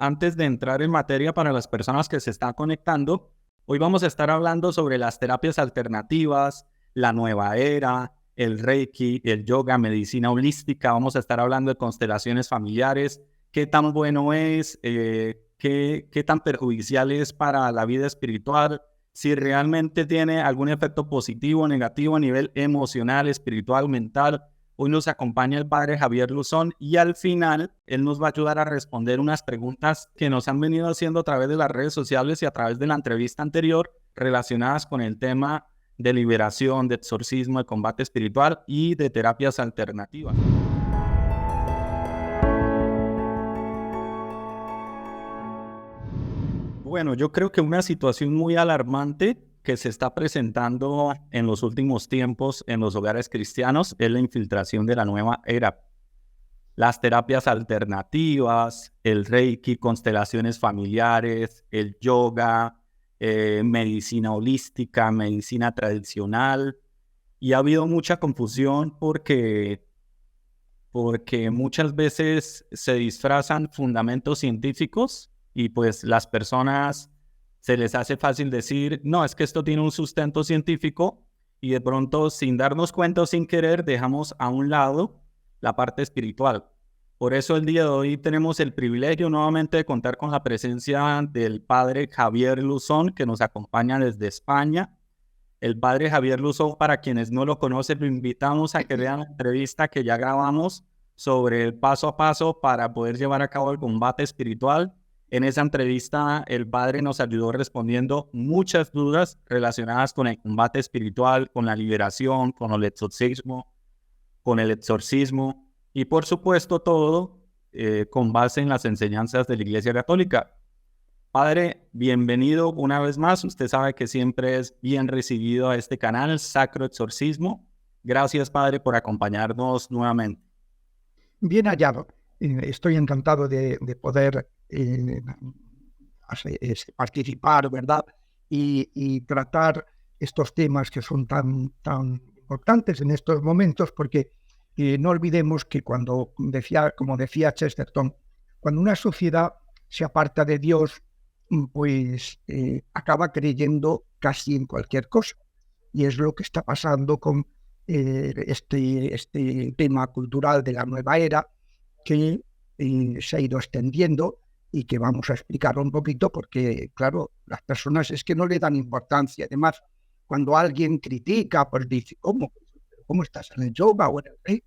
Antes de entrar en materia para las personas que se están conectando, hoy vamos a estar hablando sobre las terapias alternativas, la nueva era, el Reiki, el yoga, medicina holística. Vamos a estar hablando de constelaciones familiares, qué tan bueno es, qué tan perjudicial es para la vida espiritual, si realmente tiene algún efecto positivo o negativo a nivel emocional, espiritual, mental. Hoy nos acompaña el padre Javier Luzón y al final él nos va a ayudar a responder unas preguntas que nos han venido haciendo a través de las redes sociales y a través de la entrevista anterior relacionadas con el tema de liberación, de exorcismo, de combate espiritual y de terapias alternativas. Bueno, yo creo que una situación muy alarmante que se está presentando en los últimos tiempos en los hogares cristianos es la infiltración de la nueva era. Las terapias alternativas, el Reiki, constelaciones familiares, el yoga, medicina holística, medicina tradicional. Y ha habido mucha confusión porque muchas veces se disfrazan fundamentos científicos y pues las personas se les hace fácil decir, no, es que esto tiene un sustento científico y de pronto sin darnos cuenta o sin querer dejamos a un lado la parte espiritual. Por eso el día de hoy tenemos el privilegio nuevamente de contar con la presencia del padre Javier Luzón, que nos acompaña desde España. El padre Javier Luzón, para quienes no lo conocen, lo invitamos a que vean la entrevista que ya grabamos sobre el paso a paso para poder llevar a cabo el combate espiritual. En esa entrevista, el padre nos ayudó respondiendo muchas dudas relacionadas con el combate espiritual, con la liberación, con el exorcismo y, por supuesto, todo con base en las enseñanzas de la Iglesia Católica. Padre, bienvenido una vez más. Usted sabe que siempre es bien recibido a este canal, Sacro Exorcismo. Gracias, Padre, por acompañarnos nuevamente. Bien hallado. Estoy encantado de poder participar, ¿verdad? Y tratar estos temas que son tan importantes en estos momentos, porque no olvidemos que como decía Chesterton, cuando una sociedad se aparta de Dios, pues acaba creyendo casi en cualquier cosa. Y es lo que está pasando con este tema cultural de la nueva era, que se ha ido extendiendo y que vamos a explicar un poquito porque, claro, las personas es que no le dan importancia. Además, cuando alguien critica, pues dice, ¿cómo estás en el yoga o en el Reiki?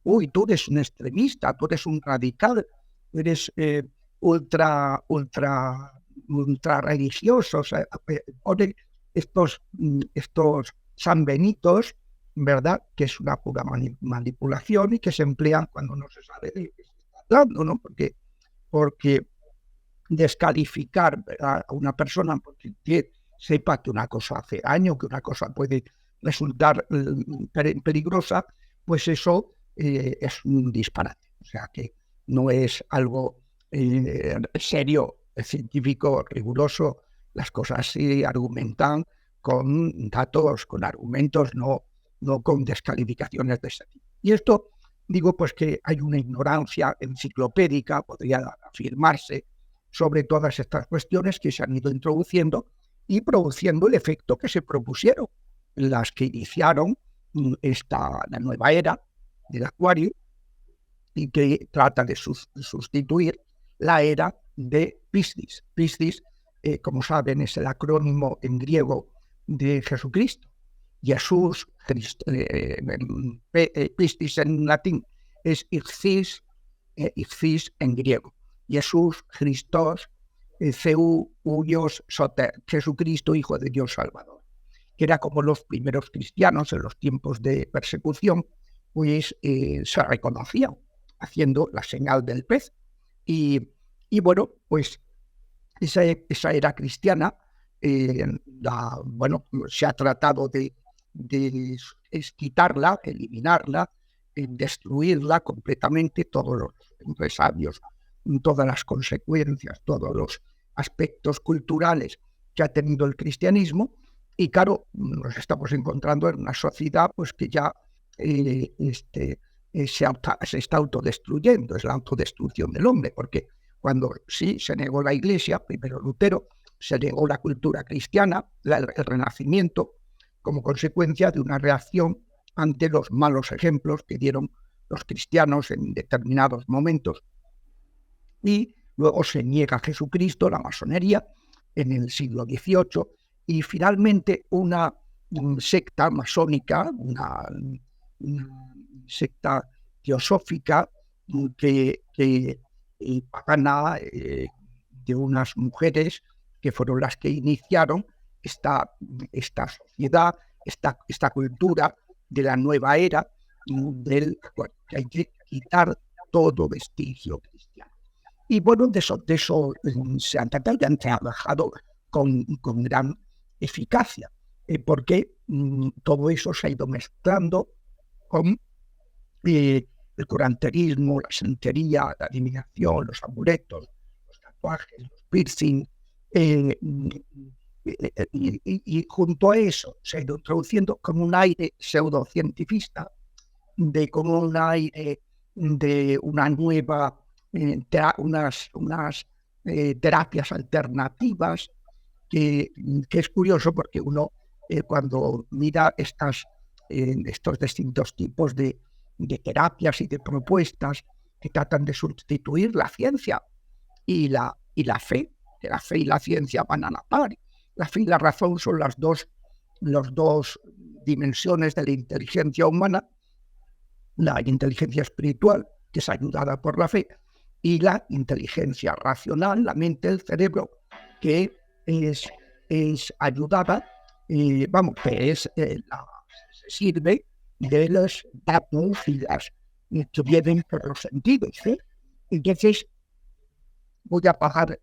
Uy, tú eres un extremista, tú eres un radical, tú eres ultra religioso. O sea, estos sanbenitos, ¿verdad? Que es una pura manipulación y que se emplean cuando no se sabe de qué se está hablando, ¿no? Porque descalificar a una persona porque sepa que una cosa hace daño, que una cosa puede resultar peligrosa, pues eso es un disparate. O sea que no es algo serio, científico, riguroso. Las cosas se argumentan con datos, con argumentos, no con descalificaciones de ese tipo. Y esto, digo, pues que hay una ignorancia enciclopédica, podría afirmarse, sobre todas estas cuestiones que se han ido introduciendo y produciendo el efecto que se propusieron las que iniciaron la nueva era del Acuario y que trata de sustituir la era de Piscis. Piscis, como saben, es el acrónimo en griego de Jesucristo. Jesús, Piscis en latín es Ixis en griego. Jesús, Christos, Theou, Huios, Soter, Jesucristo, Hijo de Dios Salvador, que era como los primeros cristianos en los tiempos de persecución, pues se reconocían haciendo la señal del pez. Y bueno, pues esa era cristiana, se ha tratado de quitarla, eliminarla, destruirla completamente, todos los empresarios, todas las consecuencias, todos los aspectos culturales que ha tenido el cristianismo. Y claro, nos estamos encontrando en una sociedad pues que ya se está autodestruyendo, es la autodestrucción del hombre, porque cuando sí se negó la Iglesia, primero Lutero, se negó la cultura cristiana, el Renacimiento, como consecuencia de una reacción ante los malos ejemplos que dieron los cristianos en determinados momentos. Y luego se niega a Jesucristo, la masonería, en el siglo XVIII, y finalmente una secta masónica, una secta teosófica que pagana, de unas mujeres que fueron las que iniciaron esta sociedad, esta cultura de la nueva era, que hay que quitar todo vestigio cristiano. Y bueno, de eso se han trabajado con gran eficacia, porque todo eso se ha ido mezclando con el curanterismo, la santería, la adivinación, los amuletos, los tatuajes, los piercing, y junto a eso se ha ido introduciendo con un aire pseudocientifista, con un aire de una nueva, unas terapias alternativas, que es curioso porque uno cuando mira estos distintos tipos de terapias y de propuestas que tratan de sustituir la ciencia y la fe, que la fe y la ciencia van a la par. La fe y la razón son las dos dimensiones de la inteligencia humana, la inteligencia espiritual, que es ayudada por la fe, y la inteligencia racional, la mente, el cerebro, que es ayudada, se sirve de los datos y las que vienen por los sentidos. Entonces, voy a apagar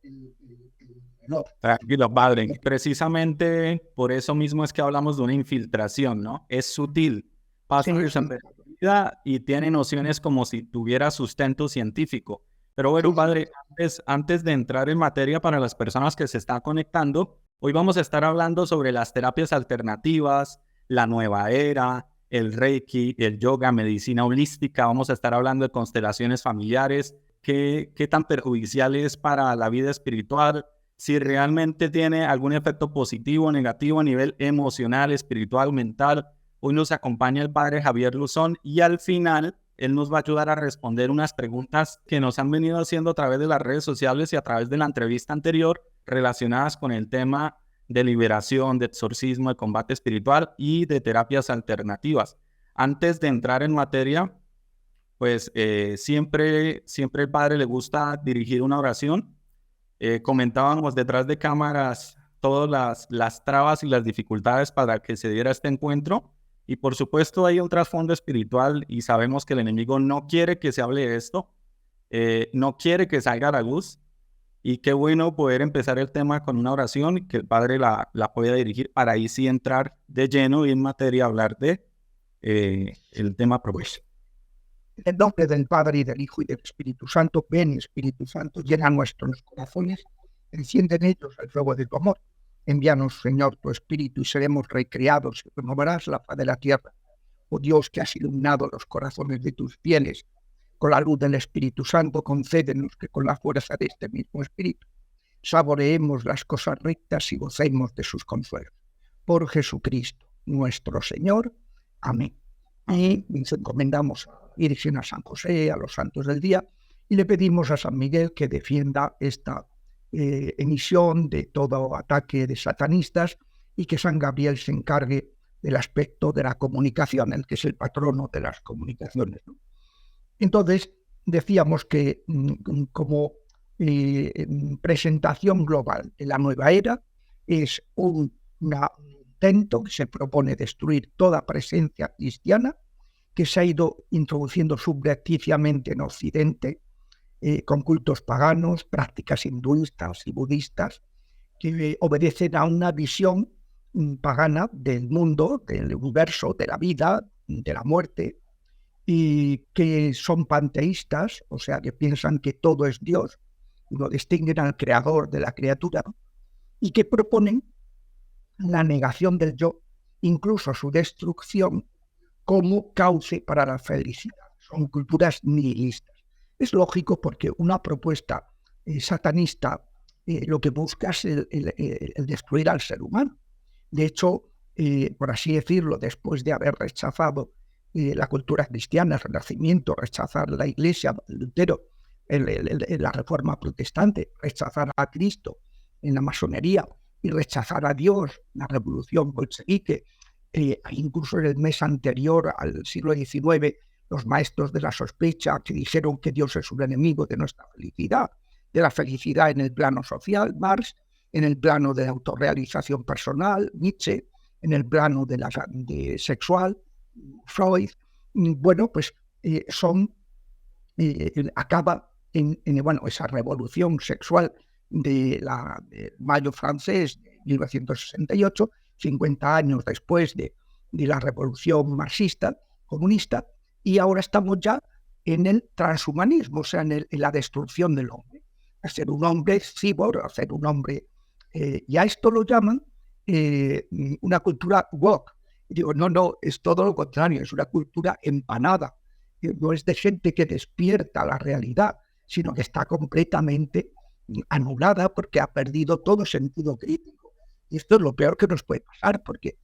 no. Tranquilo, padre. Precisamente por eso mismo es que hablamos de una infiltración, ¿no? Es sutil, pasa desapercibida y tiene nociones como si tuviera sustento científico. Pero bueno, padre, antes de entrar en materia para las personas que se están conectando, hoy vamos a estar hablando sobre las terapias alternativas, la nueva era, el Reiki, el yoga, medicina holística. Vamos a estar hablando de constelaciones familiares, qué tan perjudicial es para la vida espiritual, si realmente tiene algún efecto positivo o negativo a nivel emocional, espiritual, mental. Hoy nos acompaña el padre Javier Luzón y al final él nos va a ayudar a responder unas preguntas que nos han venido haciendo a través de las redes sociales y a través de la entrevista anterior relacionadas con el tema de liberación, de exorcismo, de combate espiritual y de terapias alternativas. Antes de entrar en materia, pues siempre el padre le gusta dirigir una oración. Comentábamos detrás de cámaras todas las trabas y las dificultades para que se diera este encuentro. Y por supuesto hay un trasfondo espiritual y sabemos que el enemigo no quiere que se hable de esto, no quiere que salga a la luz. Y qué bueno poder empezar el tema con una oración y que el padre la pueda dirigir para ahí sí entrar de lleno y en materia hablar de el tema propuesto. En nombre del Padre, y del Hijo, y del Espíritu Santo, ven, Espíritu Santo, llena nuestros corazones, enciende en ellos el fuego de tu amor. Envíanos, Señor, tu Espíritu, y seremos recreados, y renovarás la faz de la tierra. Oh Dios, que has iluminado los corazones de tus fieles, con la luz del Espíritu Santo, concédenos que con la fuerza de este mismo Espíritu saboreemos las cosas rectas y gocemos de sus consuelos. Por Jesucristo, nuestro Señor. Amén. Y nos encomendamos a Virgen, a San José, a los santos del día, y le pedimos a San Miguel que defienda esta emisión de todo ataque de satanistas y que San Gabriel se encargue del aspecto de la comunicación, el que es el patrono de las comunicaciones, ¿no? Entonces, decíamos que como presentación global de la nueva era es un intento que se propone destruir toda presencia cristiana que se ha ido introduciendo subrepticiamente en Occidente, con cultos paganos, prácticas hinduistas y budistas, que obedecen a una visión pagana del mundo, del universo, de la vida, de la muerte, y que son panteístas, o sea, que piensan que todo es Dios, lo distinguen al creador de la criatura, y que proponen la negación del yo, incluso su destrucción, como cauce para la felicidad. Son culturas nihilistas. Es lógico porque una propuesta satanista lo que busca es el destruir al ser humano. De hecho, por así decirlo, después de haber rechazado la cultura cristiana, el Renacimiento, rechazar la Iglesia, Lutero, la Reforma Protestante, rechazar a Cristo en la masonería y rechazar a Dios, la Revolución Bolchevique, incluso en el mes anterior al siglo XIX, los maestros de la sospecha que dijeron que Dios es un enemigo de nuestra felicidad, de la felicidad en el plano social, Marx, en el plano de la autorrealización personal, Nietzsche, en el plano de sexual, Freud. Bueno, pues acaba en esa revolución sexual de mayo francés de 1968, 50 años después de la revolución marxista, comunista, y ahora estamos ya en el transhumanismo, o sea, en la destrucción del hombre. Hacer un hombre cyborg, hacer un hombre... y a esto lo llaman una cultura woke. Digo, no, es todo lo contrario, es una cultura empanada. No es de gente que despierta la realidad, sino que está completamente anulada porque ha perdido todo sentido crítico. Y esto es lo peor que nos puede pasar, porque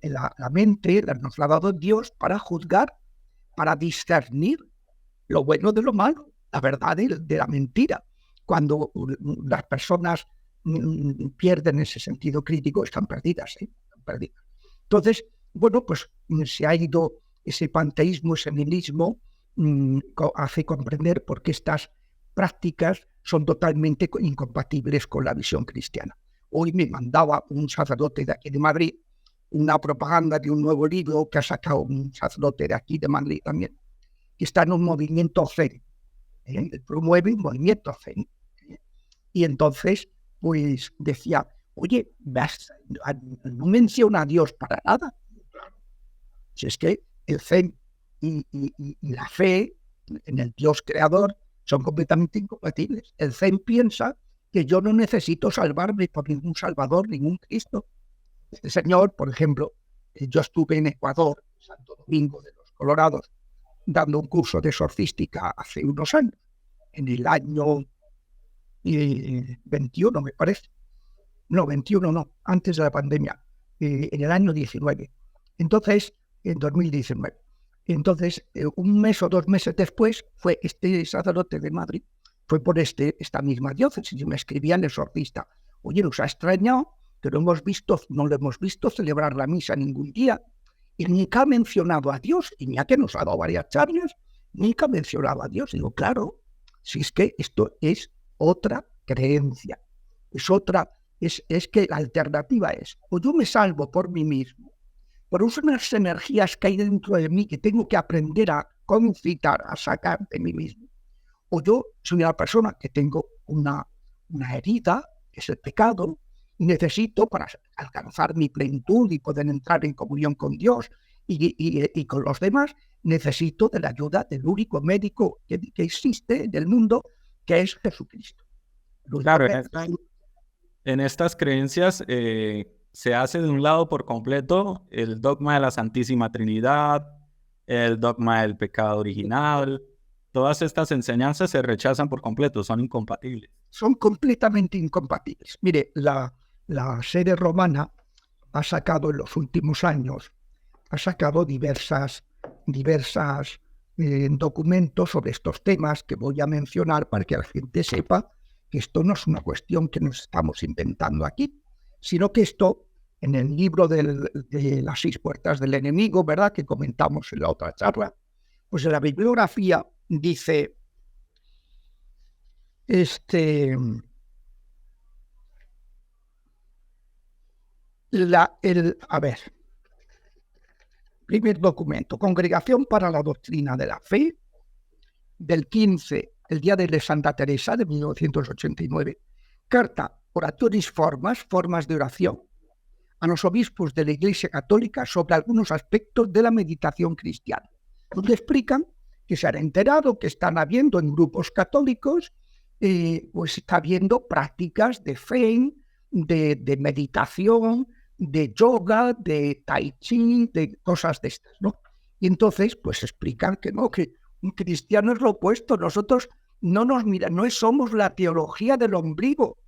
la mente nos la ha dado Dios para juzgar, para discernir lo bueno de lo malo, la verdad de la mentira. Cuando las personas pierden ese sentido crítico, están perdidas, están perdidas. Entonces, bueno, pues se ha ido ese panteísmo, ese nihilismo, hace comprender por qué estas prácticas son totalmente incompatibles con la visión cristiana. Hoy me mandaba un sacerdote de aquí de Madrid una propaganda de un nuevo libro que ha sacado un sacerdote de aquí de Madrid también, que está en un movimiento Zen. Promueve un movimiento Zen. Y entonces, pues decía, oye, no menciona a Dios para nada. Si es que el Zen y la fe en el Dios creador son completamente incompatibles. El Zen piensa que yo no necesito salvarme por ningún salvador, ningún Cristo. Este señor, por ejemplo, yo estuve en Ecuador, Santo Domingo de los Colorados, dando un curso de exorcística hace unos años, en el año 21, me parece. No, 21 no, antes de la pandemia, en el año 19. Entonces, en 2019. Entonces, un mes o 2 meses después, fue este sacerdote de Madrid, fue por esta misma diócesis, y me escribía el exorcista, oye, nos ha extrañado que no le hemos visto celebrar la misa ningún día, y nunca ha mencionado a Dios, y ya que nos ha dado varias charlas, nunca ha mencionado a Dios. Digo, claro, si es que esto es otra creencia, es que la alternativa es, o yo me salvo por mí mismo, por unas energías que hay dentro de mí que tengo que aprender a concitar, a sacar de mí mismo, o yo soy una persona que tengo una herida, que es el pecado, y necesito, para alcanzar mi plenitud y poder entrar en comunión con Dios y con los demás, necesito de la ayuda del único médico que existe en el mundo, que es Jesucristo. Claro, en estas creencias se hace de un lado por completo el dogma de la Santísima Trinidad, el dogma del pecado original. Todas estas enseñanzas se rechazan por completo, son incompatibles. Son completamente incompatibles. Mire, la sede romana ha sacado en los últimos años, diversas documentos sobre estos temas que voy a mencionar para que la gente sepa que esto no es una cuestión que nos estamos inventando aquí, sino que esto, en el libro de las 6 puertas del enemigo, ¿verdad?, que comentamos en la otra charla, pues en la bibliografía dice, primer documento, Congregación para la Doctrina de la Fe, del 15, el día de Santa Teresa, de 1989, carta Oratoris formas de oración, a los obispos de la Iglesia Católica sobre algunos aspectos de la meditación cristiana, donde explican que se han enterado que están habiendo en grupos católicos, pues está habiendo prácticas de fe, de meditación, de yoga, de tai chi, de cosas de estas, ¿no? Y entonces, pues explican que no, que un cristiano es lo opuesto. Nosotros no somos la teología del ombligo,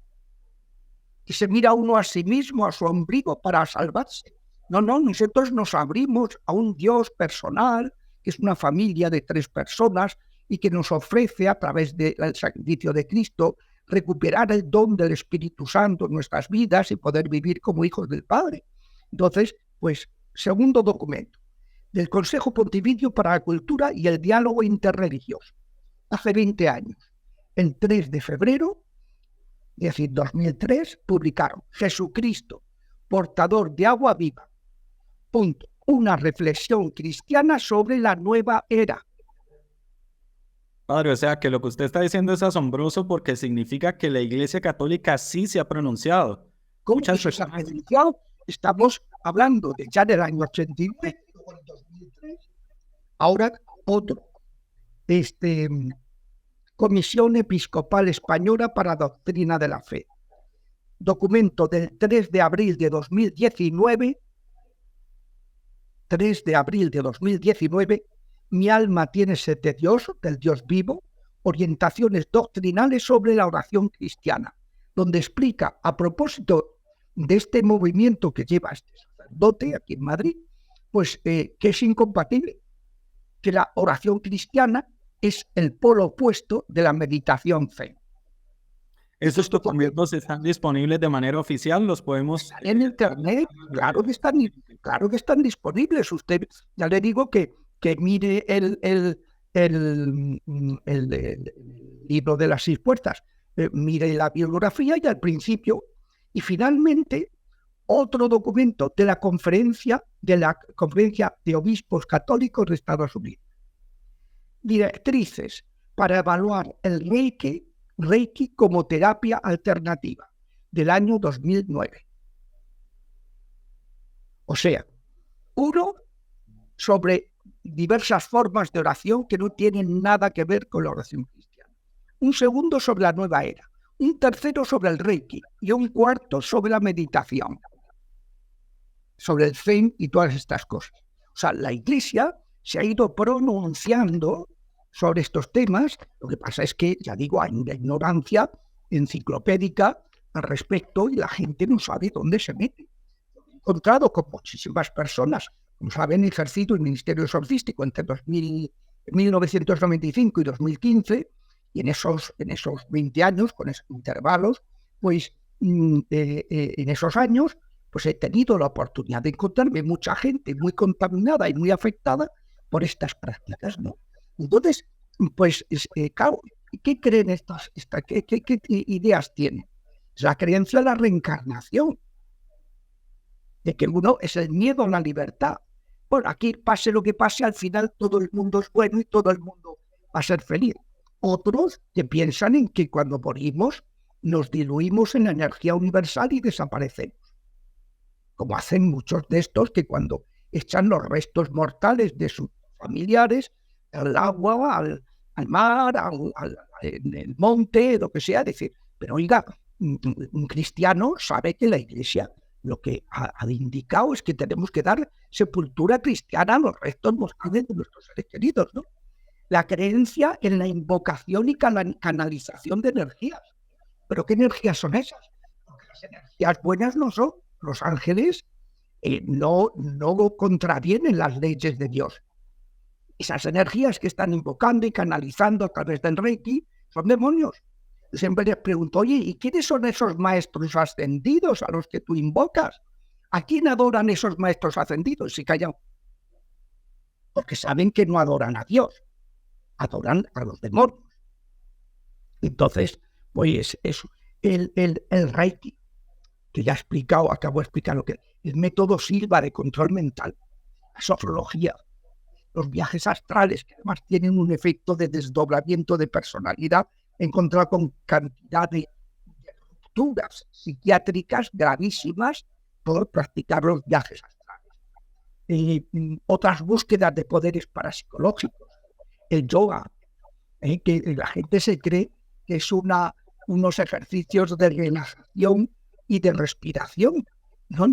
que se mira uno a sí mismo, a su ombligo para salvarse. No, nosotros nos abrimos a un Dios personal, que es una familia de 3 personas y que nos ofrece a través del sacrificio de Cristo recuperar el don del Espíritu Santo en nuestras vidas y poder vivir como hijos del Padre. Entonces, pues, segundo documento del Consejo Pontificio para la Cultura y el Diálogo Interreligioso. Hace 20 años, el 3 de febrero, es decir, 2003, publicaron Jesucristo, portador de agua viva. Punto. Una reflexión cristiana sobre la nueva era. Padre, o sea que lo que usted está diciendo es asombroso porque significa que la Iglesia Católica sí se ha pronunciado. ¿Cómo que se ha pronunciado? Estamos hablando de ya del año 89, 2003. Ahora otro. Comisión Episcopal Española para Doctrina de la Fe. Documento del 3 de abril de 2019. 3 de abril de 2019. Mi alma tiene sed de Dios, del Dios vivo. Orientaciones doctrinales sobre la oración cristiana, donde explica, a propósito de este movimiento que lleva este sacerdote aquí en Madrid, pues que es incompatible, que la oración cristiana es el polo opuesto de la meditación zen. ¿Esos documentos están disponibles de manera oficial? ¿Los podemos...? En Internet, claro que están disponibles. Usted, ya le digo que mire el libro de las 6 puertas, mire la bibliografía y al principio, y finalmente otro documento de la Conferencia de Obispos Católicos de Estados Unidos. Directrices para evaluar el Reiki como terapia alternativa, del año 2009. O sea, uno sobre diversas formas de oración que no tienen nada que ver con la oración cristiana. Un segundo sobre la nueva era. Un tercero sobre el Reiki y un cuarto sobre la meditación, sobre el Zen y todas estas cosas. O sea, la Iglesia se ha ido pronunciando sobre estos temas. Lo que pasa es que, ya digo, hay una ignorancia enciclopédica al respecto y la gente no sabe dónde se mete. He encontrado con muchísimas personas, como saben, he ejercido el ministerio exorcístico entre 1995 y 2015, y en esos 20 años, con esos intervalos, pues en esos años, pues he tenido la oportunidad de encontrarme mucha gente muy contaminada y muy afectada por estas prácticas, ¿no? Entonces, pues, claro, ¿qué creen qué ideas tienen? Es la creencia en la reencarnación, de que uno es el miedo a la libertad. Bueno, aquí pase lo que pase, al final todo el mundo es bueno y todo el mundo va a ser feliz. Otros que piensan en que cuando morimos nos diluimos en la energía universal y desaparecemos. Como hacen muchos de estos que cuando echan los restos mortales de sus familiares al agua, al mar, en el monte, lo que sea, decir, pero oiga, un cristiano sabe que la Iglesia lo que ha indicado es que tenemos que dar sepultura cristiana a los restos mortales de nuestros seres queridos, ¿no? La creencia en la invocación y canalización de energías. ¿Pero qué energías son esas? Porque las energías buenas no son. Los ángeles no contravienen las leyes de Dios. Esas energías que están invocando y canalizando a través del Reiki son demonios. Siempre les pregunto, oye, ¿y quiénes son esos maestros ascendidos a los que tú invocas? ¿A quién adoran esos maestros ascendidos? Y callan. Porque saben que no adoran a Dios, adoran a los demonios. Entonces, pues eso, el Reiki, que ya he explicado, acabo de explicar lo que es el método Silva de control mental, la sofrología, los viajes astrales, que además tienen un efecto de desdoblamiento de personalidad, encontrado con cantidad de rupturas psiquiátricas gravísimas por practicar los viajes astrales. Otras búsquedas de poderes parapsicológicos, el yoga, que la gente se cree que es unos ejercicios de relajación y de respiración. No,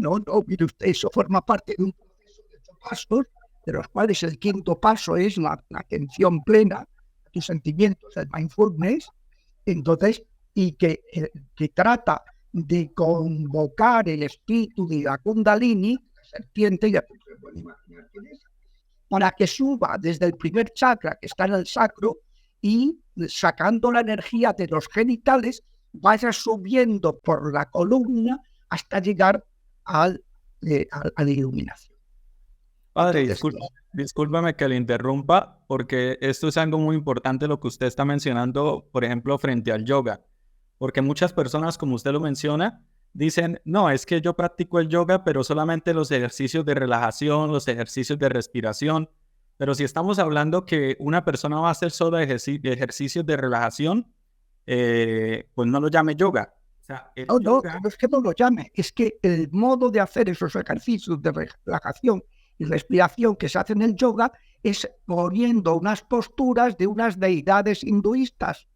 mire usted, eso forma parte de un proceso de 8 pasos, de los cuales el 5.º paso es la atención plena, y sentimientos, el mindfulness, entonces, y que trata de convocar el espíritu de la Kundalini, la serpiente, ya se puede imaginar quién es, para que suba desde el primer chakra, que está en el sacro, y sacando la energía de los genitales, vaya subiendo por la columna hasta llegar a la iluminación. Padre, discúlpame que le interrumpa, porque esto es algo muy importante lo que usted está mencionando, por ejemplo, frente al yoga. Porque muchas personas, como usted lo menciona, dicen, no, es que yo practico el yoga, pero solamente los ejercicios de relajación, los ejercicios de respiración. Pero si estamos hablando que una persona va a hacer solo ejercicios de relajación, pues no lo llame yoga. O sea, no es que no lo llame, es que el modo de hacer esos ejercicios de relajación y respiración que se hace en el yoga es poniendo unas posturas de unas deidades hinduistas.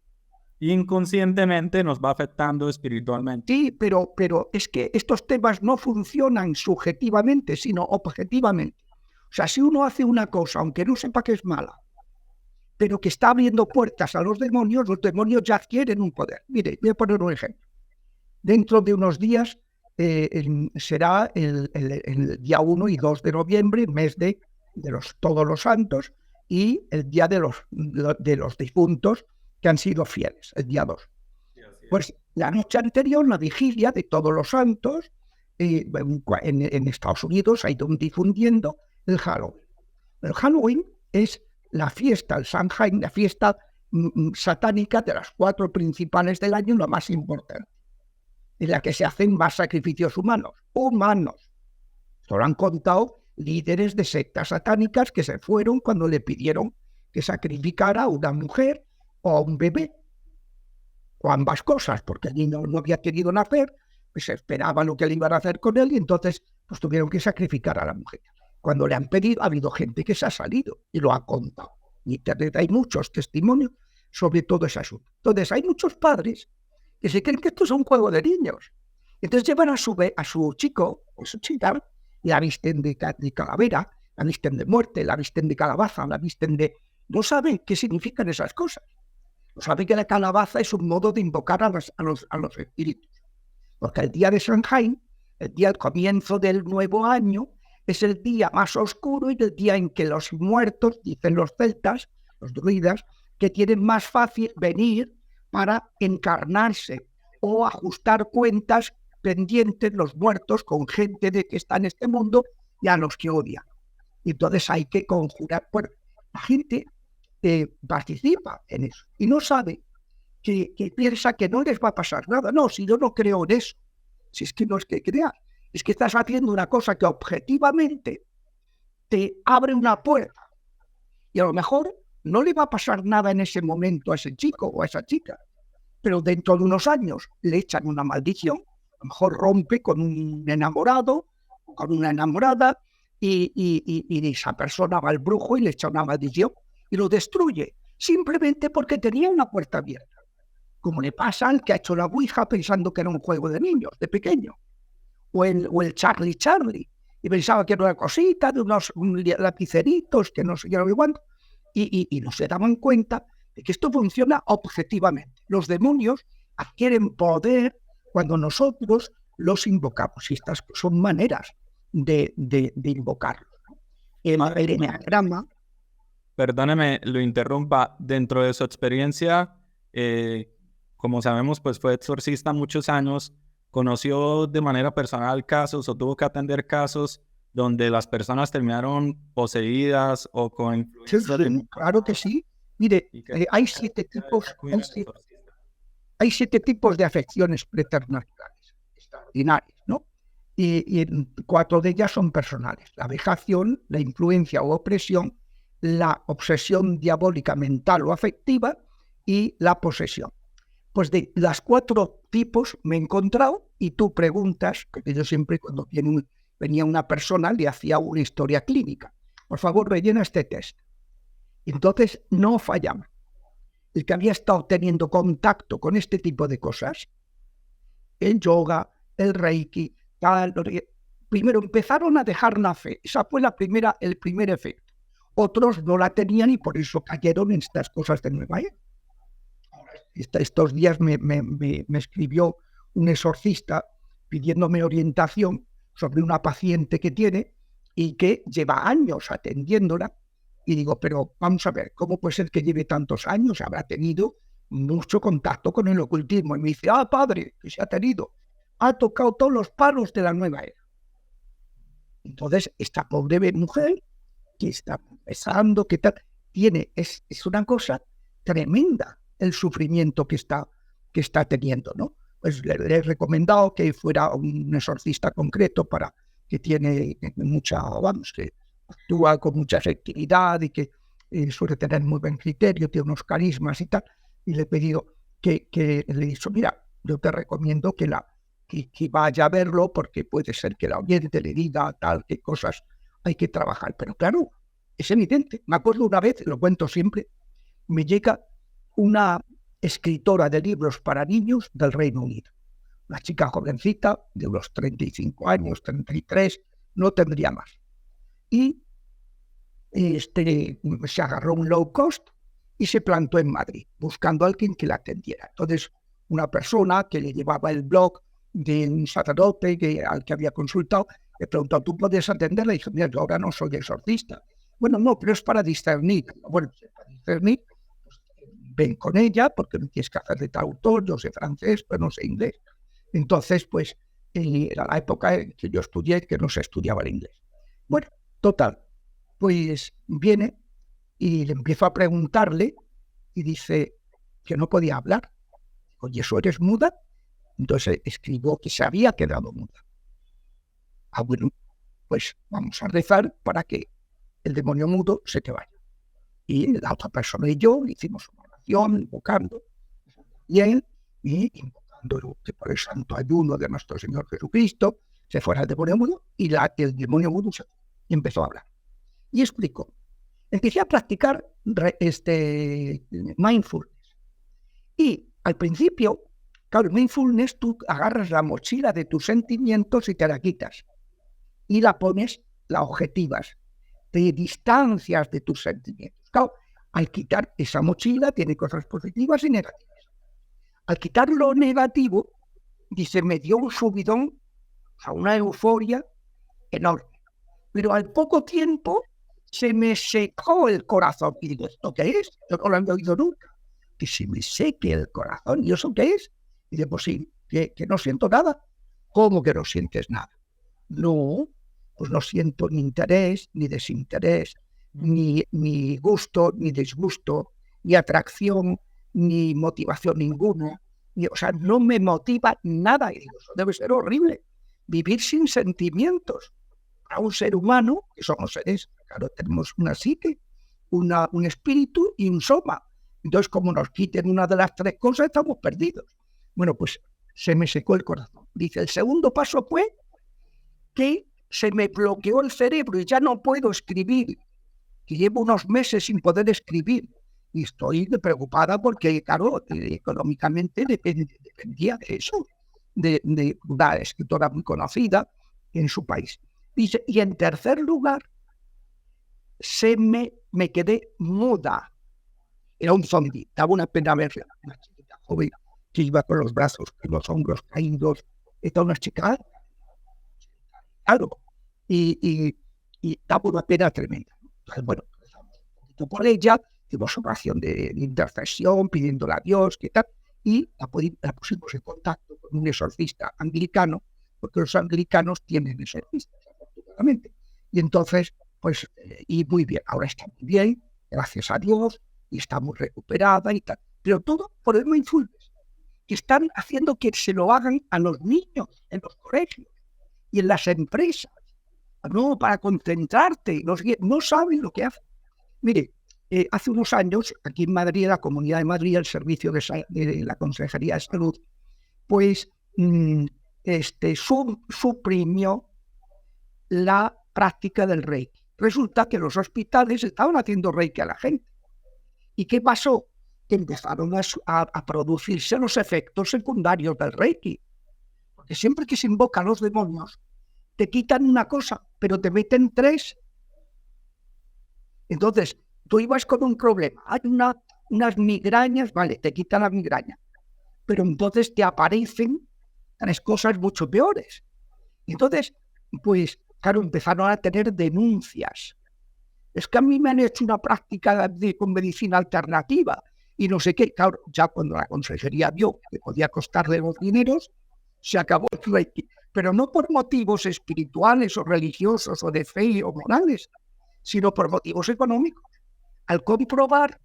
Inconscientemente nos va afectando espiritualmente. Sí, pero es que estos temas no funcionan subjetivamente, sino objetivamente. O sea, si uno hace una cosa, aunque no sepa que es mala, pero que está abriendo puertas a los demonios ya adquieren un poder. Mire, voy a poner un ejemplo. Dentro de unos días será el día 1 y 2 de noviembre, mes de todos los santos, y el día de los difuntos que han sido fieles, el día 2. Pues la noche anterior, la vigilia de todos los santos, en Estados Unidos ha ido difundiendo el Halloween. El Halloween es la fiesta, el Samhain, la fiesta satánica de las 4 principales del año, la más importante, en la que se hacen más sacrificios humanos. Esto lo han contado líderes de sectas satánicas que se fueron cuando le pidieron que sacrificara a una mujer o a un bebé, o ambas cosas, porque el niño no había querido nacer, pues se esperaba lo que le iban a hacer con él y entonces pues tuvieron que sacrificar a la mujer. Cuando le han pedido, ha habido gente que se ha salido y lo ha contado. En Internet hay muchos testimonios sobre todo ese asunto. Entonces hay muchos padres que se creen que esto es un juego de niños. Entonces llevan a su chico o su chica y la visten de calavera, la visten de muerte, la visten de calabaza, la visten de... No saben qué significan esas cosas. No saben que la calabaza es un modo de invocar a los espíritus. Porque el día de Samhain, el día del comienzo del nuevo año, es el día más oscuro y el día en que los muertos, dicen los celtas, los druidas, que tienen más fácil venir para encarnarse o ajustar cuentas pendientes los muertos con gente que está en este mundo y a los que odian. Y entonces hay que conjurar. Bueno, la gente participa en eso y no sabe que piensa que no les va a pasar nada. No, si yo no creo en eso, si es que no es que creas, es que estás haciendo una cosa que objetivamente te abre una puerta y a lo mejor no le va a pasar nada en ese momento a ese chico o a esa chica, pero dentro de unos años le echan una maldición, a lo mejor rompe con un enamorado o con una enamorada y esa persona va al brujo y le echa una maldición y lo destruye, simplemente porque tenía una puerta abierta, como le pasa al que ha hecho la Ouija pensando que era un juego de niños, de pequeño, o el Charlie, y pensaba que era una cosita de unos lapiceritos, que no sé qué, y no se daban cuenta de que esto funciona objetivamente. Los demonios adquieren poder cuando nosotros los invocamos, y estas son maneras de invocarlos. El eneagrama... Perdóneme, lo interrumpa. Dentro de su experiencia, como sabemos, pues fue exorcista muchos años, conoció de manera personal casos o tuvo que atender casos donde las personas terminaron poseídas o con influencia. Sí, claro que sí. Mire, hay 7 tipos de afecciones preternaturales extraordinarias, ¿no? Y 4 de ellas son personales: la vejación, la influencia o opresión, la obsesión diabólica mental o afectiva y la posesión. Pues de las 4 tipos me he encontrado, y tú preguntas, porque yo siempre cuando venía una persona le hacía una historia clínica. Por favor, rellena este test. Entonces no fallamos. El que había estado teniendo contacto con este tipo de cosas, el yoga, el reiki, primero empezaron a dejar la fe. Esa fue el primer efecto. Otros no la tenían y por eso cayeron en estas cosas de Nueva Era. Estos días me escribió un exorcista pidiéndome orientación sobre una paciente que tiene y que lleva años atendiéndola. Y digo, pero vamos a ver, ¿cómo puede ser que lleve tantos años? Habrá tenido mucho contacto con el ocultismo. Y me dice, padre, que se ha tenido. Ha tocado todos los palos de la Nueva Era. Entonces, esta pobre mujer que está empezando, que tal, es una cosa tremenda el sufrimiento que está teniendo, ¿no? Pues le he recomendado que fuera un exorcista concreto que tiene mucha, que actúa con mucha efectividad y que suele tener muy buen criterio, tiene unos carismas y tal, y le he pedido que le he dicho, mira, yo te recomiendo que vaya a verlo porque puede ser que la oyente le diga tal, qué cosas hay que trabajar. Pero claro, es evidente. Me acuerdo una vez, lo cuento siempre, me llega una escritora de libros para niños del Reino Unido. Una chica jovencita, de unos 35 años, 33, no tendría más. Y se agarró un low cost y se plantó en Madrid, buscando a alguien que la atendiera. Entonces, una persona que le llevaba el blog de un sacerdote al que había consultado, le preguntó, ¿tú puedes atenderla? Y dije, mira, yo ahora no soy exorcista. Bueno, no, pero es para discernir. Bueno, para discernir, pues, ven con ella, porque no tienes que hacer de traductor, yo sé francés, pero no sé inglés. Entonces, pues, era la época en que yo estudié, que no se estudiaba el inglés. Bueno, total, pues viene y le empiezo a preguntarle y dice que no podía hablar. Oye, ¿eso eres muda? Entonces escribió que se había quedado muda. Bueno, pues vamos a rezar para que el demonio mudo se te vaya. Y la otra persona y yo hicimos una oración, invocando y él, y invocando que por el santo ayuno de nuestro Señor Jesucristo se fuera el demonio mudo, y el demonio mudo y empezó a hablar. Y explicó. Empecé a practicar mindfulness. Y al principio, claro, el mindfulness, tú agarras la mochila de tus sentimientos y te la quitas. Y la pones, la objetivas, te distancias de tus sentimientos. Claro, al quitar esa mochila tiene cosas positivas y negativas. Al quitar lo negativo, dice, me dio un subidón, una euforia enorme. Pero al poco tiempo se me secó el corazón. Y digo, ¿esto qué es? Yo no lo había oído nunca. Que se me seque el corazón. ¿Y eso qué es? Y digo, pues sí, que no siento nada. ¿Cómo que no sientes nada? No, pues no siento ni interés, ni desinterés, ni gusto, ni disgusto, ni atracción, ni motivación ninguna. O sea, no me motiva nada. Y digo, eso debe ser horrible. Vivir sin sentimientos. A un ser humano, que somos seres, claro, tenemos una psique, un espíritu y un soma. Entonces, como nos quiten una de las tres cosas, estamos perdidos. Bueno, pues se me secó el corazón. Dice, el segundo paso fue que se me bloqueó el cerebro y ya no puedo escribir. Que llevo unos meses sin poder escribir. Y estoy preocupada porque, claro, económicamente dependía de eso, de una escritora muy conocida en su país. Dice, y en tercer lugar, me quedé muda. Era un zombie, daba una pena verla. Una chica joven que iba con los brazos y los hombros caídos. Era una chica, claro, y daba una pena tremenda. Entonces, bueno, por ella, hicimos oración de intercesión, pidiéndole a Dios, ¿qué tal? Y la pusimos en contacto con un exorcista anglicano, porque los anglicanos tienen exorcistas, afortunadamente. Y entonces, pues, y muy bien, ahora está muy bien, gracias a Dios, y está muy recuperada y tal. Pero todo por el mindfulness, que están haciendo que se lo hagan a los niños en los colegios y en las empresas, no para concentrarte, no saben lo que hacen. Mire, hace unos años, aquí en Madrid, la Comunidad de Madrid, el servicio de la Consejería de Salud, pues suprimió la práctica del Reiki. Resulta que los hospitales estaban haciendo Reiki a la gente. ¿Y qué pasó? Que empezaron a producirse los efectos secundarios del Reiki. Porque siempre que se invocan los demonios, te quitan una cosa, pero te meten tres. Entonces, tú ibas con un problema, hay unas migrañas, vale, te quitan la migraña, pero entonces te aparecen 3 cosas mucho peores. Entonces, pues, claro, empezaron a tener denuncias. Es que a mí me han hecho una práctica con medicina alternativa y no sé qué. Claro, ya cuando la consejería vio que podía costarle los dineros, se acabó el Reiki. Pero no por motivos espirituales o religiosos o de fe o morales, sino por motivos económicos, al comprobar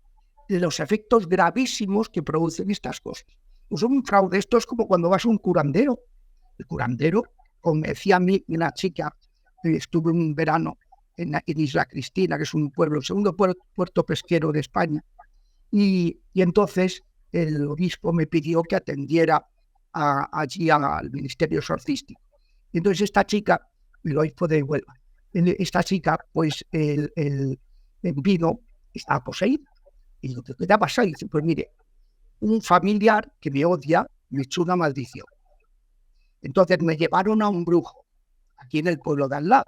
los efectos gravísimos que producen estas cosas. Pues un fraude, esto es como cuando vas a un curandero. El curandero, como me decía a mí una chica, estuve un verano en Isla Cristina, que es un pueblo, el segundo puerto pesquero de España, y entonces el obispo me pidió que atendiera allí al ministerio exorcístico. Entonces esta chica, el obispo de Huelva, esta chica, pues el vino, estaba poseída. Y digo, ¿qué te ha pasado? Y dice, pues mire, un familiar que me odia me echó una maldición. Entonces me llevaron a un brujo, aquí en el pueblo de al lado.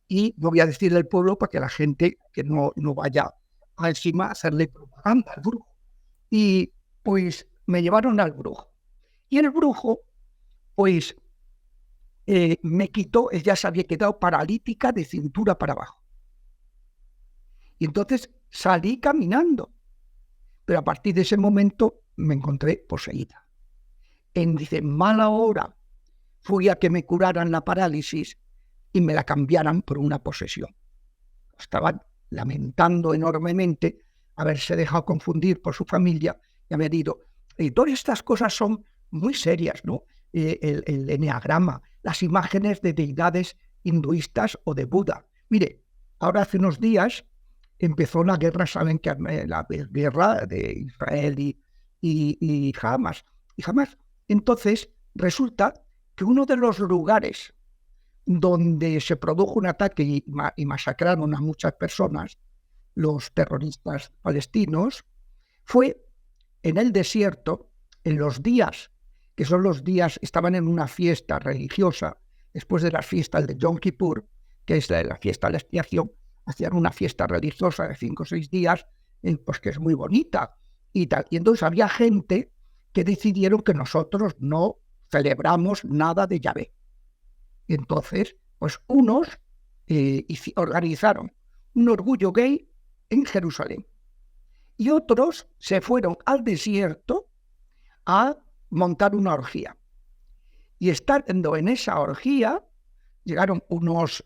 Y no voy a decir el pueblo para que la gente que no vaya a encima a hacerle propaganda al brujo. Y pues me llevaron al brujo. Y el brujo, pues me quitó, ella se había quedado paralítica de cintura para abajo. Y entonces salí caminando. Pero a partir de ese momento me encontré poseída. Dice, mala hora fui a que me curaran la parálisis y me la cambiaran por una posesión. Estaban lamentando enormemente haberse dejado confundir por su familia y haber ido. Y todas estas cosas son muy serias, ¿no? El eneagrama, las imágenes de deidades hinduistas o de Buda. Mire, ahora hace unos días empezó la guerra, saben que la guerra de Israel y Hamas. Entonces, resulta que uno de los lugares donde se produjo un ataque y masacraron a muchas personas, los terroristas palestinos, fue en el desierto, en los días, que son los días, estaban en una fiesta religiosa, después de las fiestas de Yom Kippur, que es la fiesta de la expiación, hacían una fiesta religiosa de 5 o 6 días, pues que es muy bonita y tal. Y entonces había gente que decidieron que nosotros no celebramos nada de Yahvé. Entonces, pues unos organizaron un orgullo gay en Jerusalén y otros se fueron al desierto a montar una orgía. Y estando en esa orgía, llegaron unos,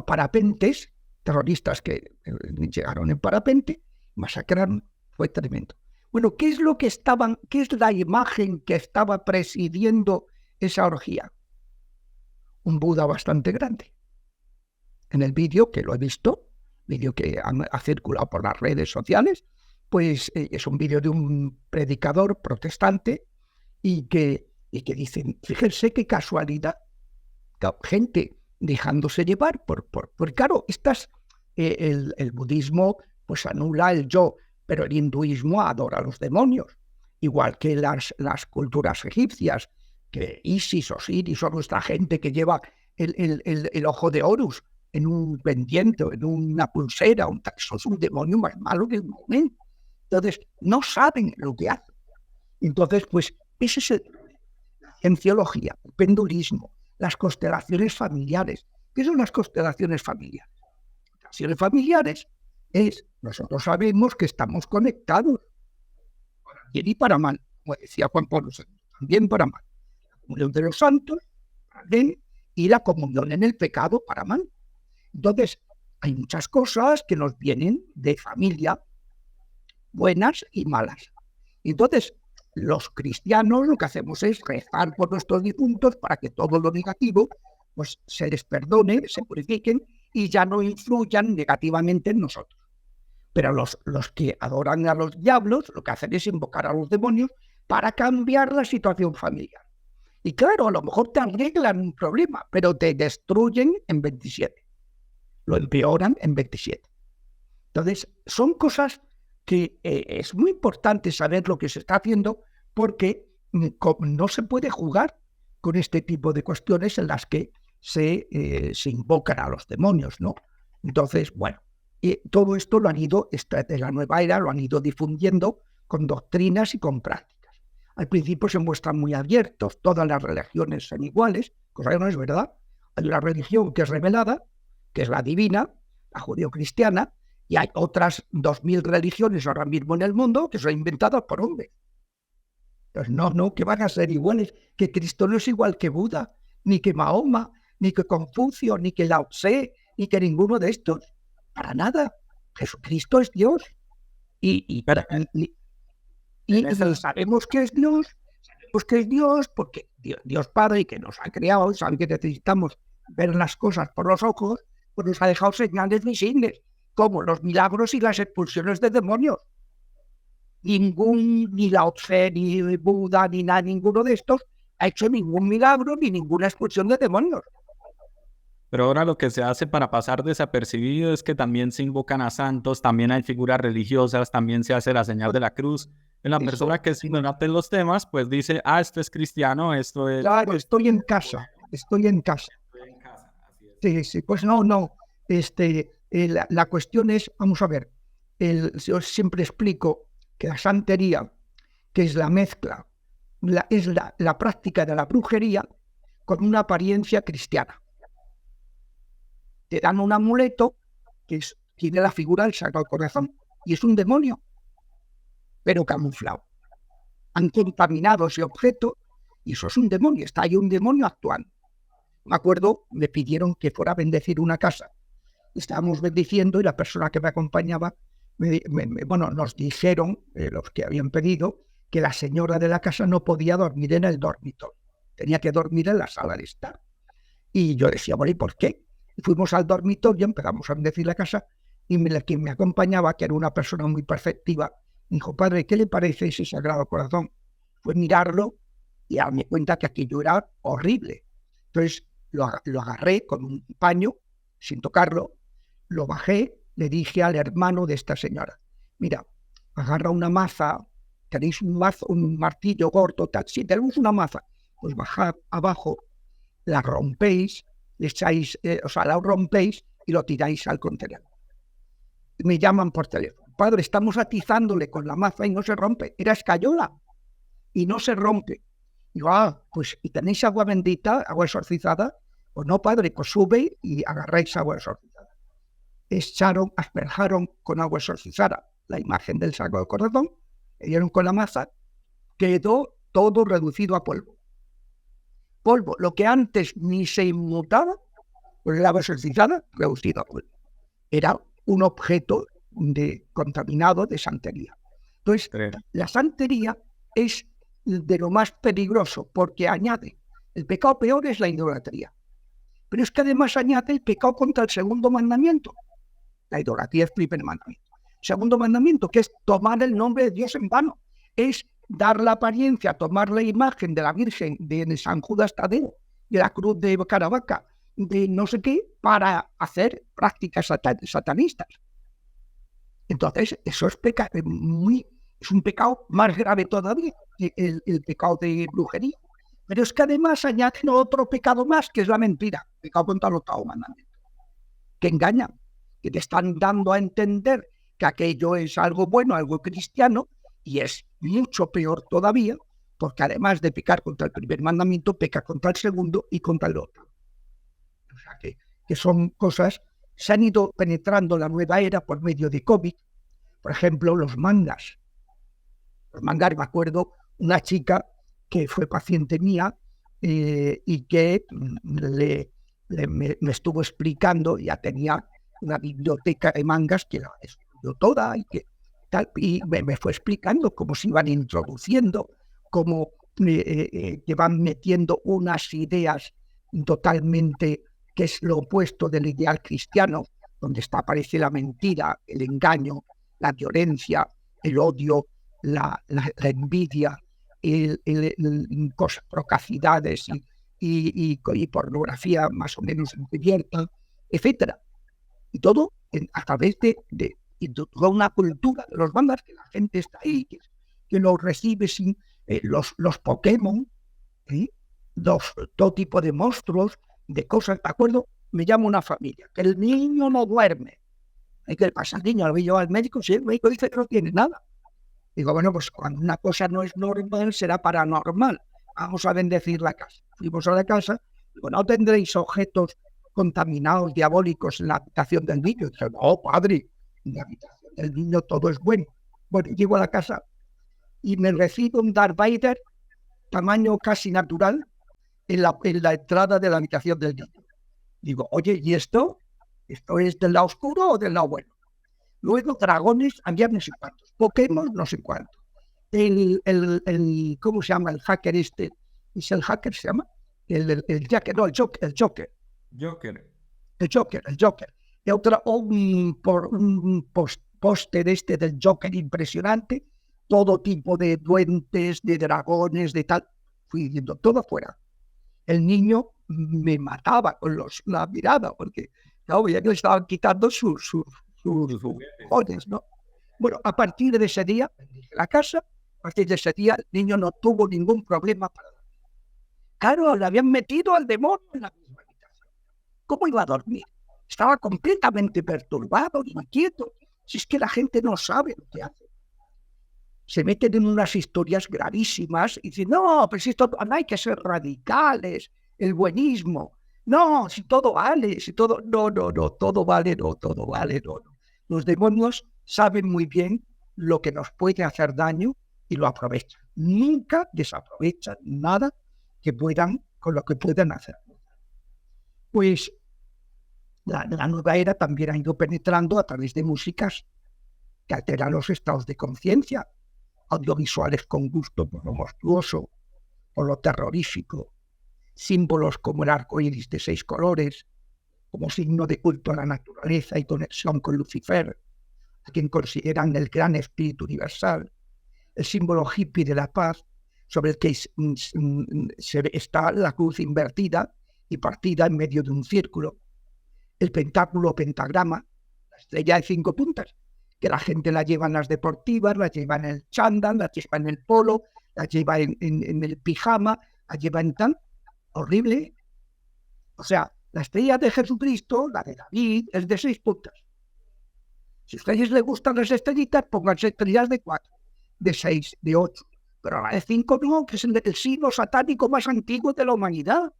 parapentes, terroristas que llegaron en parapente, masacraron, fue tremendo. Bueno, ¿qué es la imagen que estaba presidiendo esa orgía? Un Buda bastante grande. En el vídeo, que lo he visto, vídeo que ha circulado por las redes sociales, pues es un vídeo de un predicador protestante y que dicen, fíjense qué casualidad, gente dejándose llevar por claro, el budismo pues anula el yo, pero el hinduismo adora a los demonios, igual que las culturas egipcias, que Isis, Osiris o nuestra gente que lleva el ojo de Horus en un pendiente, en una pulsera, eso es un demonio más malo que el momento. Entonces, no saben lo que hacen. Entonces, pues, ese es la cienciología, el pendulismo, las constelaciones familiares. ¿Qué son las constelaciones familiares? Las constelaciones familiares nosotros sabemos que estamos conectados, para bien y para mal, como decía Juan Pablo II, también para mal. La comunión de los santos, para bien, y la comunión en el pecado, para mal. Entonces, hay muchas cosas que nos vienen de familia, buenas y malas. Entonces, los cristianos lo que hacemos es rezar por nuestros difuntos para que todo lo negativo pues se les perdone, se purifiquen y ya no influyan negativamente en nosotros. Pero los que adoran a los diablos lo que hacen es invocar a los demonios para cambiar la situación familiar. Y claro, a lo mejor te arreglan un problema, pero te destruyen en 27. Lo empeoran en 27. Entonces, son cosas que es muy importante saber lo que se está haciendo porque no se puede jugar con este tipo de cuestiones en las que se invocan a los demonios, ¿no? Entonces, bueno, Y todo esto lo han ido, de la nueva era, lo han ido difundiendo con doctrinas y con prácticas. Al principio se muestran muy abiertos, todas las religiones son iguales, cosa que no es verdad. Hay una religión que es revelada, que es la divina, la judeo-cristiana, y hay otras 2000 religiones ahora mismo en el mundo que son inventadas por hombres. Pues no, que van a ser iguales, que Cristo no es igual que Buda, ni que Mahoma, ni que Confucio, ni que Lao Tse, ni que ninguno de estos. Para nada. Jesucristo es Dios. Y sabemos que es Dios, porque Dios Padre, que nos ha creado y sabe que necesitamos ver las cosas por los ojos, pues nos ha dejado señales visibles, como los milagros y las expulsiones de demonios. Ni Lao Tse, ni Buda, ni nada, ninguno de estos ha hecho ningún milagro ni ninguna expulsión de demonios. Pero ahora lo que se hace para pasar desapercibido es que también se invocan a santos, también hay figuras religiosas, también se hace la señal de la cruz. En la persona que es ignorante en los temas, pues dice, esto es cristiano, esto es... Claro, estoy en casa. Sí, pues no. La cuestión es, vamos a ver, yo siempre explico que la santería, que es la mezcla, es la práctica de la brujería con una apariencia cristiana. Te dan un amuleto que tiene la figura del Sagrado Corazón y es un demonio, pero camuflado. Han contaminado ese objeto y eso es un demonio, está ahí un demonio actuando. Me acuerdo, me pidieron que fuera a bendecir una casa. Estábamos bendiciendo y la persona que me acompañaba, nos dijeron, los que habían pedido, que la señora de la casa no podía dormir en el dormitorio. Tenía que dormir en la sala de estar. Y yo decía, bueno, ¿y por qué? Y fuimos al dormitorio, empezamos a bendecir la casa y quien me acompañaba, que era una persona muy perceptiva, me dijo, padre, ¿qué le parece ese Sagrado Corazón? Fue mirarlo y darme cuenta que aquello era horrible. Entonces lo agarré con un paño, sin tocarlo, lo bajé, le dije al hermano de esta señora, mira, agarra una maza, tenéis un martillo corto, tal, sí, tenemos una maza, pues bajad abajo, la rompéis, le echáis, la rompéis y lo tiráis al contenedor. Me llaman por teléfono, padre, estamos atizándole con la maza y no se rompe, era escayola y no se rompe. Digo, pues, ¿y tenéis agua bendita, agua exorcizada? Pues no, padre, pues sube y agarráis agua exorcizada. Asperjaron con agua exorcizada la imagen del Sagrado Corazón, le dieron con la maza, quedó todo reducido a polvo. Polvo, lo que antes ni se inmutaba, pues el agua exorcizada, reducido a polvo. Era un objeto contaminado de santería. Entonces, la santería es de lo más peligroso porque añade, el pecado peor es la idolatría, pero es que además añade el pecado contra el segundo mandamiento. La idolatría es el primer mandamiento. Segundo mandamiento, que es tomar el nombre de Dios en vano, es dar la apariencia, tomar la imagen de la Virgen de San Judas Tadeo, de la cruz de Caravaca, de no sé qué, para hacer prácticas satanistas. Entonces, eso es es un pecado más grave todavía, el pecado de brujería. Pero es que además añaden otro pecado más, que es la mentira, pecado contra el octavo mandamiento, que engañan, que te están dando a entender que aquello es algo bueno, algo cristiano, y es mucho peor todavía, porque además de pecar contra el primer mandamiento, peca contra el segundo y contra el otro. O sea que son cosas, se han ido penetrando la nueva era por medio de COVID. Por ejemplo, los mangas. Los mangas, me acuerdo, una chica que fue paciente mía y que me estuvo explicando, ya tenía una biblioteca de mangas que la estudió toda y que tal, y me fue explicando cómo se iban introduciendo, cómo que van metiendo unas ideas totalmente que es lo opuesto del ideal cristiano, donde aparece la mentira, el engaño, la violencia, el odio, la envidia, procacidades y pornografía más o menos encubierta, etcétera. Y todo a través de toda una cultura de los mangas, que la gente está ahí, que los recibe sin los Pokémon, todo tipo de monstruos, de cosas, ¿de acuerdo? Me llama una familia, que el niño no duerme. ¿qué le pasa al niño? Lo llevo al médico, sí, el médico dice que no tiene nada. Digo, bueno, pues cuando una cosa no es normal, será paranormal. Vamos a bendecir la casa. Fuimos a la casa, digo, ¿no tendréis objetos contaminados, diabólicos en la habitación del niño? Dice, no, padre, en la habitación del niño todo es bueno. Bueno, llego a la casa y me recibo un Darth Vader, tamaño casi natural, en la entrada de la habitación del niño. Digo, oye, ¿y esto? ¿Esto es del lado oscuro o del lado bueno? Luego dragones, había no sé cuántos. Pokémon, no sé cuántos. ¿Cómo se llama? El hacker este. ¿Es el hacker se llama? El Joker, no, el Joker. El Joker. Y otra, un póster este del Joker impresionante. Todo tipo de duendes, de dragones, de tal. Fui viendo todo afuera. El niño me mataba con la mirada, porque no, veía que le estaban quitando sus juguetes, ¿no? Bueno, a partir de ese día, la casa, a partir de ese día, el niño no tuvo ningún problema para dormir. Claro, le habían metido al demonio en la misma habitación. ¿Cómo iba a dormir? Estaba completamente perturbado, inquieto. Si es que la gente no sabe lo que hace. Se meten en unas historias gravísimas y dicen, no, pero si esto no hay que ser radicales, el buenismo. No, si todo vale, si todo... No, todo vale, no. Los demonios saben muy bien lo que nos puede hacer daño y lo aprovechan. Nunca desaprovechan nada con lo que puedan hacer. Pues la nueva era también ha ido penetrando a través de músicas que alteran los estados de conciencia, audiovisuales con gusto por lo monstruoso, por lo terrorífico, símbolos como el arco iris de 6 colores, como signo de culto a la naturaleza y conexión con Lucifer, a quien consideran el gran espíritu universal, el símbolo hippie de la paz, sobre el que está la cruz invertida y partida en medio de un círculo, el pentáculo o pentagrama, la estrella de 5 puntas, que la gente la lleva en las deportivas, la lleva en el chándal, la lleva en el polo, la lleva en el pijama, la lleva en tal. Horrible. O sea, la estrella de Jesucristo, la de David, es de 6 puntas. Si a ustedes les gustan las estrellitas, pónganse estrellas de 4, de 6, de 8. Pero la de 5 no, que es el signo satánico más antiguo de la humanidad.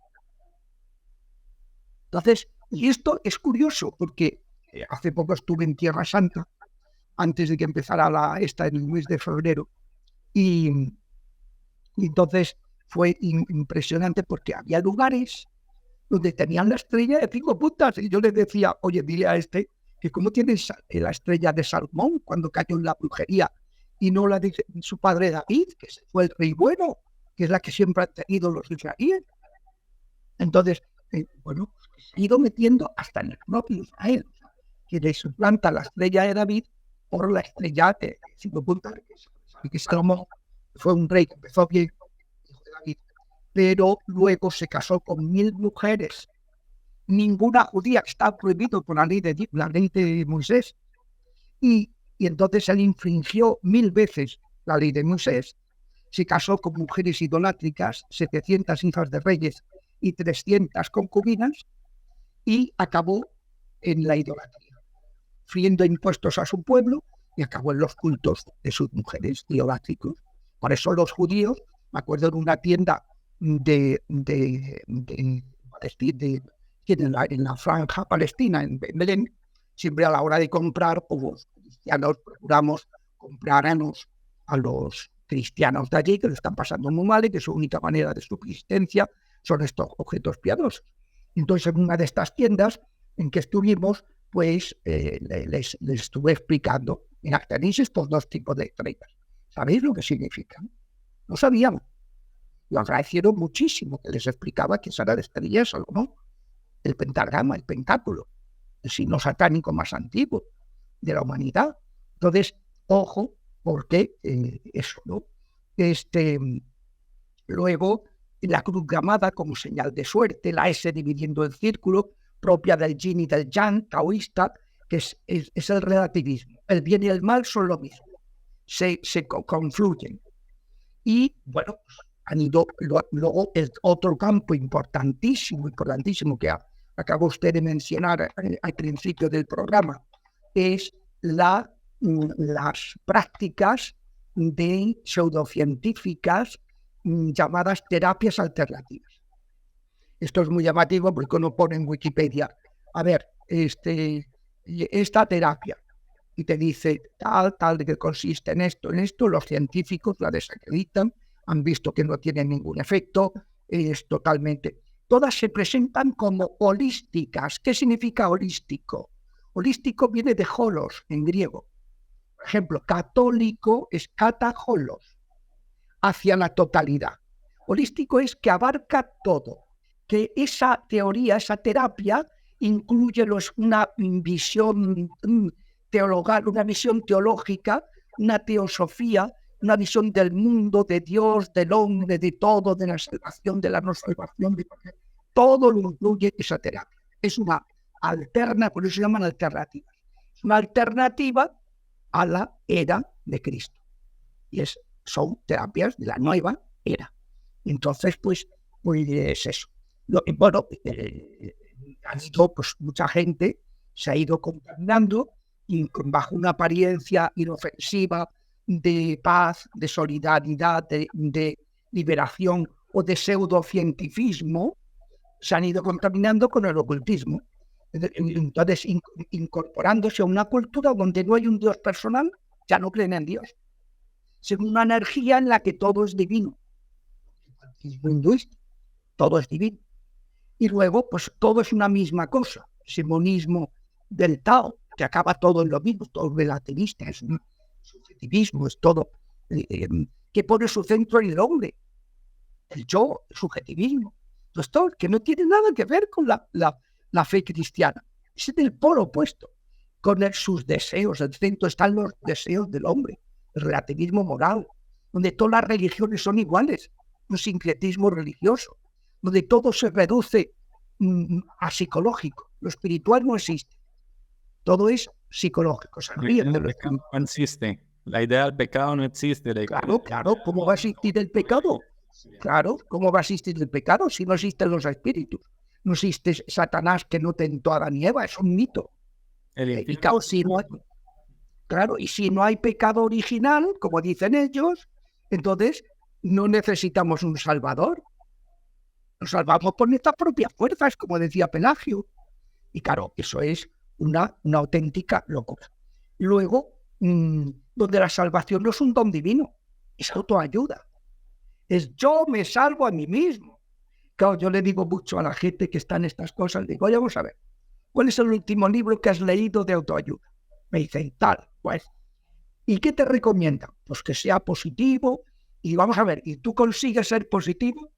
Entonces, y esto es curioso, porque hace poco estuve en Tierra Santa, antes de que empezara esta en el mes de febrero, y entonces fue impresionante porque había lugares donde tenían la estrella de 5 puntas, y yo les decía, oye, dile a este que cómo tienes la estrella de Salomón cuando cayó en la brujería, y no la de su padre David, que fue el rey bueno, que es la que siempre han tenido los israelíes. Entonces, bueno, se ha ido metiendo hasta en el propio Israel, que le suplanta la estrella de David por la estrella de 5 puntas, que Salomón fue un rey que empezó bien, hijo de David, pero luego se casó con 1000 mujeres, ninguna judía, está prohibido por la ley de Moisés, y entonces él infringió 1000 veces la ley de Moisés, se casó con mujeres idolátricas, 700 hijas de reyes y 300 concubinas, y acabó en la idolatría, friendo impuestos a su pueblo, y acabó en los cultos de sus mujeres idolátricos. Por eso los judíos, me acuerdo en una tienda en la franja palestina, en Belén, siempre a la hora de comprar, pues los cristianos procuramos comprar a los cristianos de allí que lo están pasando muy mal y que su única manera de subsistencia son estos objetos piadosos. Entonces, en una de estas tiendas en que estuvimos, pues les estuve explicando, mira, tenéis estos 2 tipos de estrellas. ¿Sabéis lo que significan? No sabían. Lo agradecieron muchísimo que les explicaba que esa era la estrella de Salomón, el pentagrama, el pentáculo, el signo satánico más antiguo de la humanidad. Entonces, ojo, porque eso, ¿no? Luego, la cruz gamada como señal de suerte, la S dividiendo el círculo, propia del yin y del yang, taoísta, que es el relativismo. El bien y el mal son lo mismo, se confluyen. Y, bueno, han ido luego el otro campo importantísimo que acabó usted de mencionar al principio del programa, es las prácticas de pseudocientíficas llamadas terapias alternativas. Esto es muy llamativo porque uno pone en Wikipedia, a ver, esta terapia, y te dice tal, de que consiste en esto, los científicos la desacreditan, han visto que no tiene ningún efecto, es totalmente... Todas se presentan como holísticas. ¿Qué significa holístico? Holístico viene de holos, en griego. Por ejemplo, católico es kataholos, hacia la totalidad. Holístico es que abarca todo, que esa teoría, esa terapia, incluye una visión teologal, una visión teológica, una teosofía, una visión del mundo, de Dios, del hombre, de todo, de la salvación, de la no salvación, todo lo incluye esa terapia. Es una alternativa, por eso se llaman alternativas. Es una alternativa a la era de Cristo. Y son terapias de la nueva era. Entonces, pues es eso. Bueno, han ido, pues mucha gente se ha ido contaminando y bajo una apariencia inofensiva de paz, de solidaridad, de liberación o de pseudocientifismo, se han ido contaminando con el ocultismo. Entonces, incorporándose a una cultura donde no hay un Dios personal, ya no creen en Dios. Es una energía en la que todo es divino. El hinduista, todo es divino. Y luego, pues todo es una misma cosa. Ese monismo del Tao, que acaba todo en lo mismo, todo es relativista, es un subjetivismo, es todo, que pone su centro en el hombre, el yo, el subjetivismo. Entonces, todo, que no tiene nada que ver con la fe cristiana. Es el polo opuesto, con sus deseos. El centro están los deseos del hombre, el relativismo moral, donde todas las religiones son iguales, un sincretismo religioso, donde todo se reduce a psicológico. Lo espiritual no existe. Todo es psicológico. No existe. La idea del pecado no existe. Claro. ¿Cómo va a existir el pecado? Claro, ¿cómo va a existir el pecado si no existen los espíritus? No existe Satanás que no tentó a Adán y Eva, es un mito. Claro, y si no hay pecado original, como dicen ellos, entonces no necesitamos un salvador. Nos salvamos por nuestras propias fuerzas, como decía Pelagio. Y claro, eso es una auténtica locura. Luego, donde la salvación no es un don divino, es autoayuda. Es yo me salvo a mí mismo. Claro, yo le digo mucho a la gente que está en estas cosas, digo, oye, vamos a ver, ¿cuál es el último libro que has leído de autoayuda? Me dicen, tal, pues. ¿Y qué te recomiendan? Pues que sea positivo. Y vamos a ver, ¿y tú consigues ser positivo?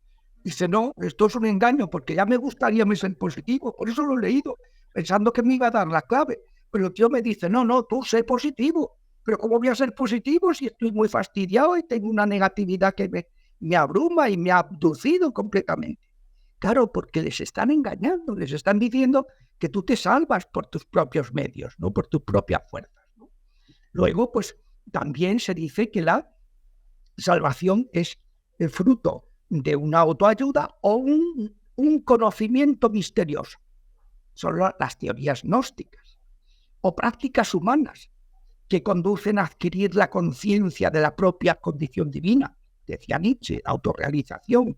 Dice, no, esto es un engaño, porque ya me gustaría ser positivo, por eso lo he leído, pensando que me iba a dar la clave. Pero el tío me dice, no, tú sé positivo. Pero ¿cómo voy a ser positivo si estoy muy fastidiado y tengo una negatividad que me abruma y me ha abducido completamente? Claro, porque les están engañando, les están diciendo que tú te salvas por tus propios medios, no por tus propias fuerzas, ¿no? Luego, pues también se dice que la salvación es el fruto de una autoayuda o un conocimiento misterioso. Son las teorías gnósticas o prácticas humanas que conducen a adquirir la conciencia de la propia condición divina. Decía Nietzsche, la autorrealización,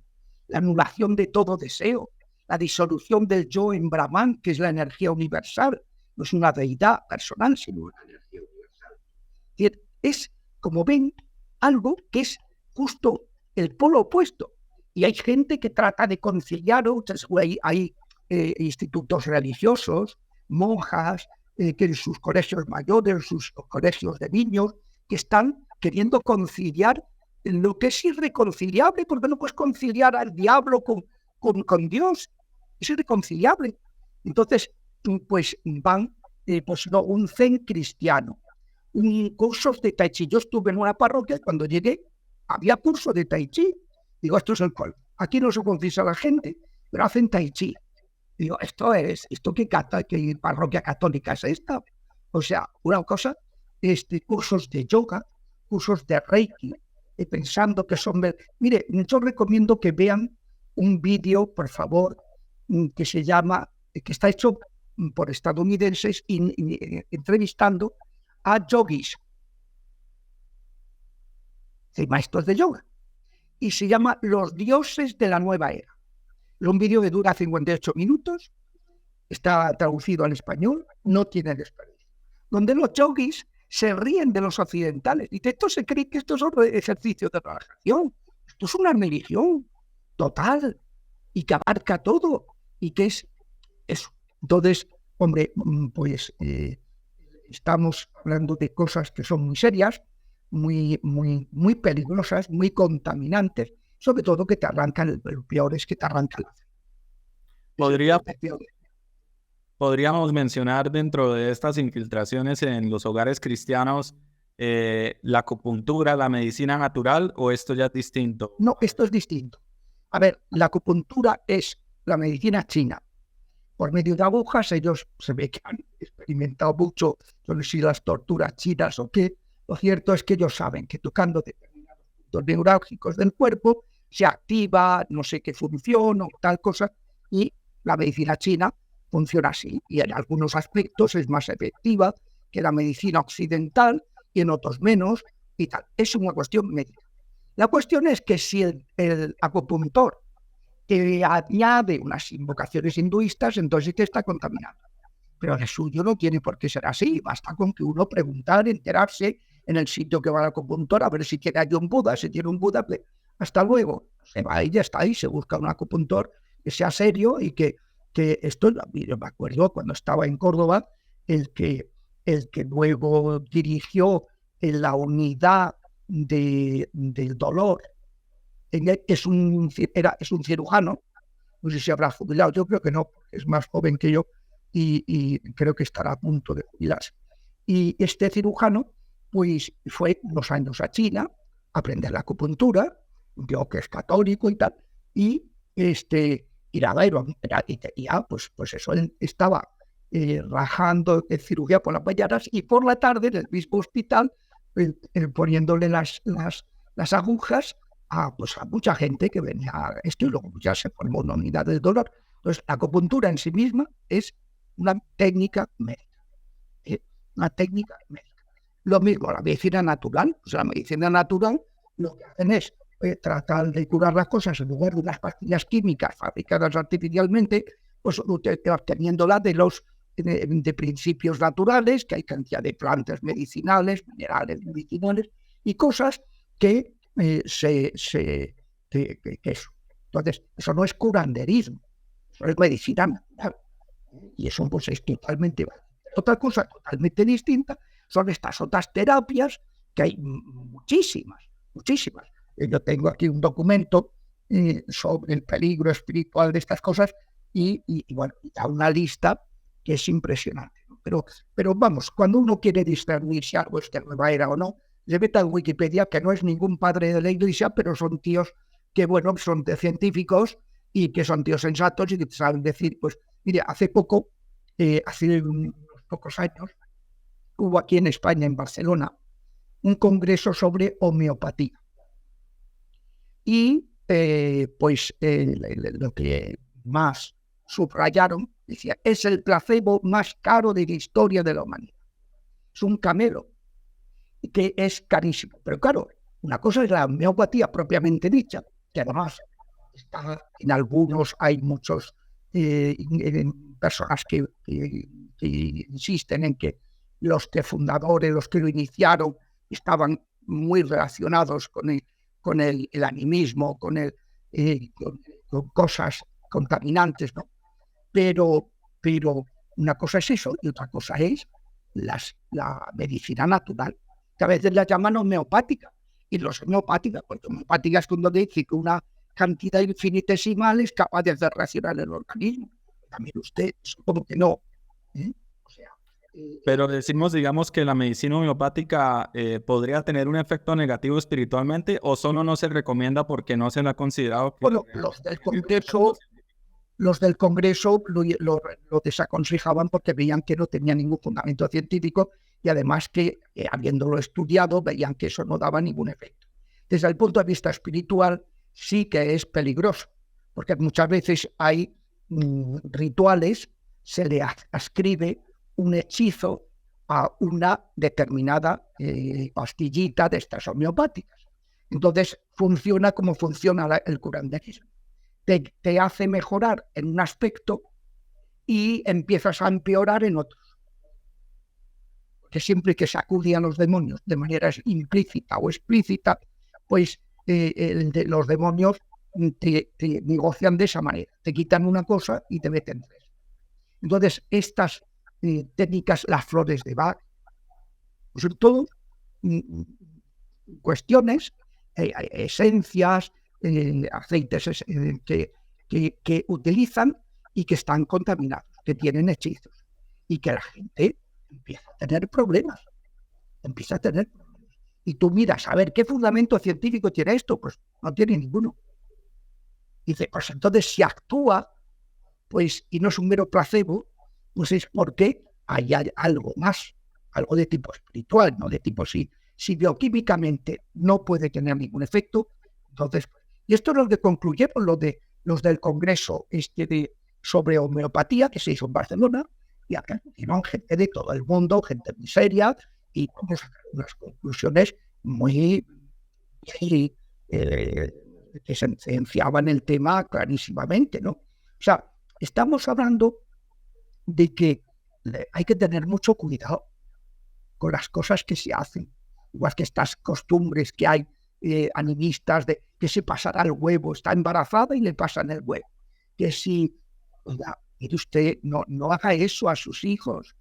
la anulación de todo deseo, la disolución del yo en Brahman, que es la energía universal. No es una deidad personal, sino una energía universal. Es, como ven, algo que es justo el polo opuesto. Y hay gente que trata de conciliar, hay institutos religiosos, monjas, que en sus colegios mayores, sus colegios de niños, que están queriendo conciliar lo que es irreconciliable, porque no puedes conciliar al diablo con Dios, es irreconciliable. Entonces, pues van, un zen cristiano, cursos de Tai Chi. Yo estuve en una parroquia y cuando llegué había curso de Tai Chi. Digo, esto es el colmo. Aquí no se confiesa a la gente, pero hacen Tai Chi. Digo, ¿esto qué parroquia católica es esta? O sea, una cosa, cursos de yoga, cursos de Reiki, pensando que son... Mire, yo recomiendo que vean un vídeo, por favor, que se llama, que está hecho por estadounidenses entrevistando a yogis, maestros de yoga, y se llama Los dioses de la nueva era. Es un vídeo que dura 58 minutos, está traducido al español, no tiene desperdicio, donde los yogis se ríen de los occidentales. Dice, esto se cree que esto es otro ejercicio de relajación, esto es una religión total y que abarca todo y que es eso. Entonces, hombre, pues estamos hablando de cosas que son muy serias, muy peligrosas, muy contaminantes, sobre todo que te arrancan, lo peor es que te arrancan la fe. Podríamos mencionar dentro de estas infiltraciones en los hogares cristianos la acupuntura, la medicina natural, ¿o esto ya es distinto? No, esto es distinto. A ver, la acupuntura es la medicina china. Por medio de agujas, ellos se ve que han experimentado mucho, no sé si las torturas chinas o qué. Lo cierto es que ellos saben que tocando determinados puntos neurálgicos del cuerpo se activa no sé qué función o tal cosa, y la medicina china funciona así, y en algunos aspectos es más efectiva que la medicina occidental y en otros menos y tal. Es una cuestión médica. La cuestión es que si el acupuntor que añade unas invocaciones hinduistas, entonces te está contaminando. Pero el suyo no tiene por qué ser así. Basta con que uno preguntar, enterarse en el sitio que va al acupuntor, a ver si tiene ahí un Buda. Si tiene un Buda, pues, hasta luego. Se va y ya está ahí, se busca un acupuntor que sea serio y que esto, yo me acuerdo cuando estaba en Córdoba, el que luego dirigió en la unidad del dolor, es un cirujano, no sé si habrá jubilado, yo creo que no, porque es más joven que yo y creo que estará a punto de jubilarse. Y este cirujano pues fue unos años a China a aprender la acupuntura, yo que es católico y tal, y tenía, pues eso, él estaba rajando de cirugía por las mañanas y por la tarde en el mismo hospital poniéndole las agujas a mucha gente que venía a esto, y luego ya se formó una unidad del dolor. Entonces, la acupuntura en sí misma es una técnica médica. Una técnica médica. Lo mismo, la medicina natural. O sea, la medicina natural lo que hacen es tratar de curar las cosas en lugar de unas pastillas químicas fabricadas artificialmente, pues obteniéndola de principios naturales, que hay cantidad de plantas medicinales, minerales medicinales y cosas que eso. Entonces, eso no es curanderismo, eso es medicina natural. Y eso pues es totalmente... Otra cosa totalmente distinta son estas otras terapias, que hay muchísimas. Yo tengo aquí un documento sobre el peligro espiritual de estas cosas y bueno, da una lista que es impresionante, ¿no? Pero vamos, cuando uno quiere discernir si algo es de nueva era o no, se mete en Wikipedia, que no es ningún padre de la Iglesia, pero son tíos que, bueno, son científicos y que son tíos sensatos y que saben decir, pues, mire, hace unos pocos años, hubo aquí en España, en Barcelona, un congreso sobre homeopatía. Y, lo que más subrayaron, decía, es el placebo más caro de la historia de la humanidad. Es un camelo, que es carísimo. Pero claro, una cosa es la homeopatía propiamente dicha, que además está en algunos, hay muchos personas que insisten en que los fundadores, los que lo iniciaron, estaban muy relacionados con el animismo, con cosas contaminantes, ¿no? Pero una cosa es eso y otra cosa es la medicina natural, que a veces la llaman homeopática. Y los homeopáticas, porque homeopática es cuando dice que una cantidad infinitesimal es capaz de hacer reaccionar el organismo. También usted, supongo que no. O sea, pero decimos, digamos, que la medicina homeopática podría tener un efecto negativo espiritualmente, o solo no se recomienda porque no se la ha considerado. Bueno, los del Congreso lo desaconsejaban porque veían que no tenía ningún fundamento científico y además que, habiéndolo estudiado, veían que eso no daba ningún efecto. Desde el punto de vista espiritual, sí que es peligroso, porque muchas veces hay rituales se le ascribe un hechizo a una determinada pastillita de estas homeopáticas. Entonces funciona como funciona el curanderismo. Te hace mejorar en un aspecto y empiezas a empeorar en otros. Porque siempre que se acudía a los demonios de manera implícita o explícita, pues los demonios te negocian de esa manera. Te quitan una cosa y te meten tres. Entonces, estas técnicas, las flores de Bach, pues son todo cuestiones, esencias, aceites que utilizan y que están contaminados, que tienen hechizos, y que la gente empieza a tener problemas. Y tú miras, a ver, ¿qué fundamento científico tiene esto? Pues no tiene ninguno. Dice, pues entonces si actúa, pues, y no es un mero placebo, pues es porque hay algo más, algo de tipo espiritual, no de tipo si bioquímicamente no puede tener ningún efecto, entonces, y esto es lo que concluyeron los del Congreso sobre homeopatía que se hizo en Barcelona, y acá continuaron gente de todo el mundo, gente muy seria, y vamos a sacar unas conclusiones muy que se enciaban el tema clarísimamente, ¿no? O sea, estamos hablando de que hay que tener mucho cuidado con las cosas que se hacen, igual que estas costumbres que hay animistas de que se pasará el huevo, está embarazada y le pasan el huevo. Que si, oiga, mire usted, no haga eso a sus hijos,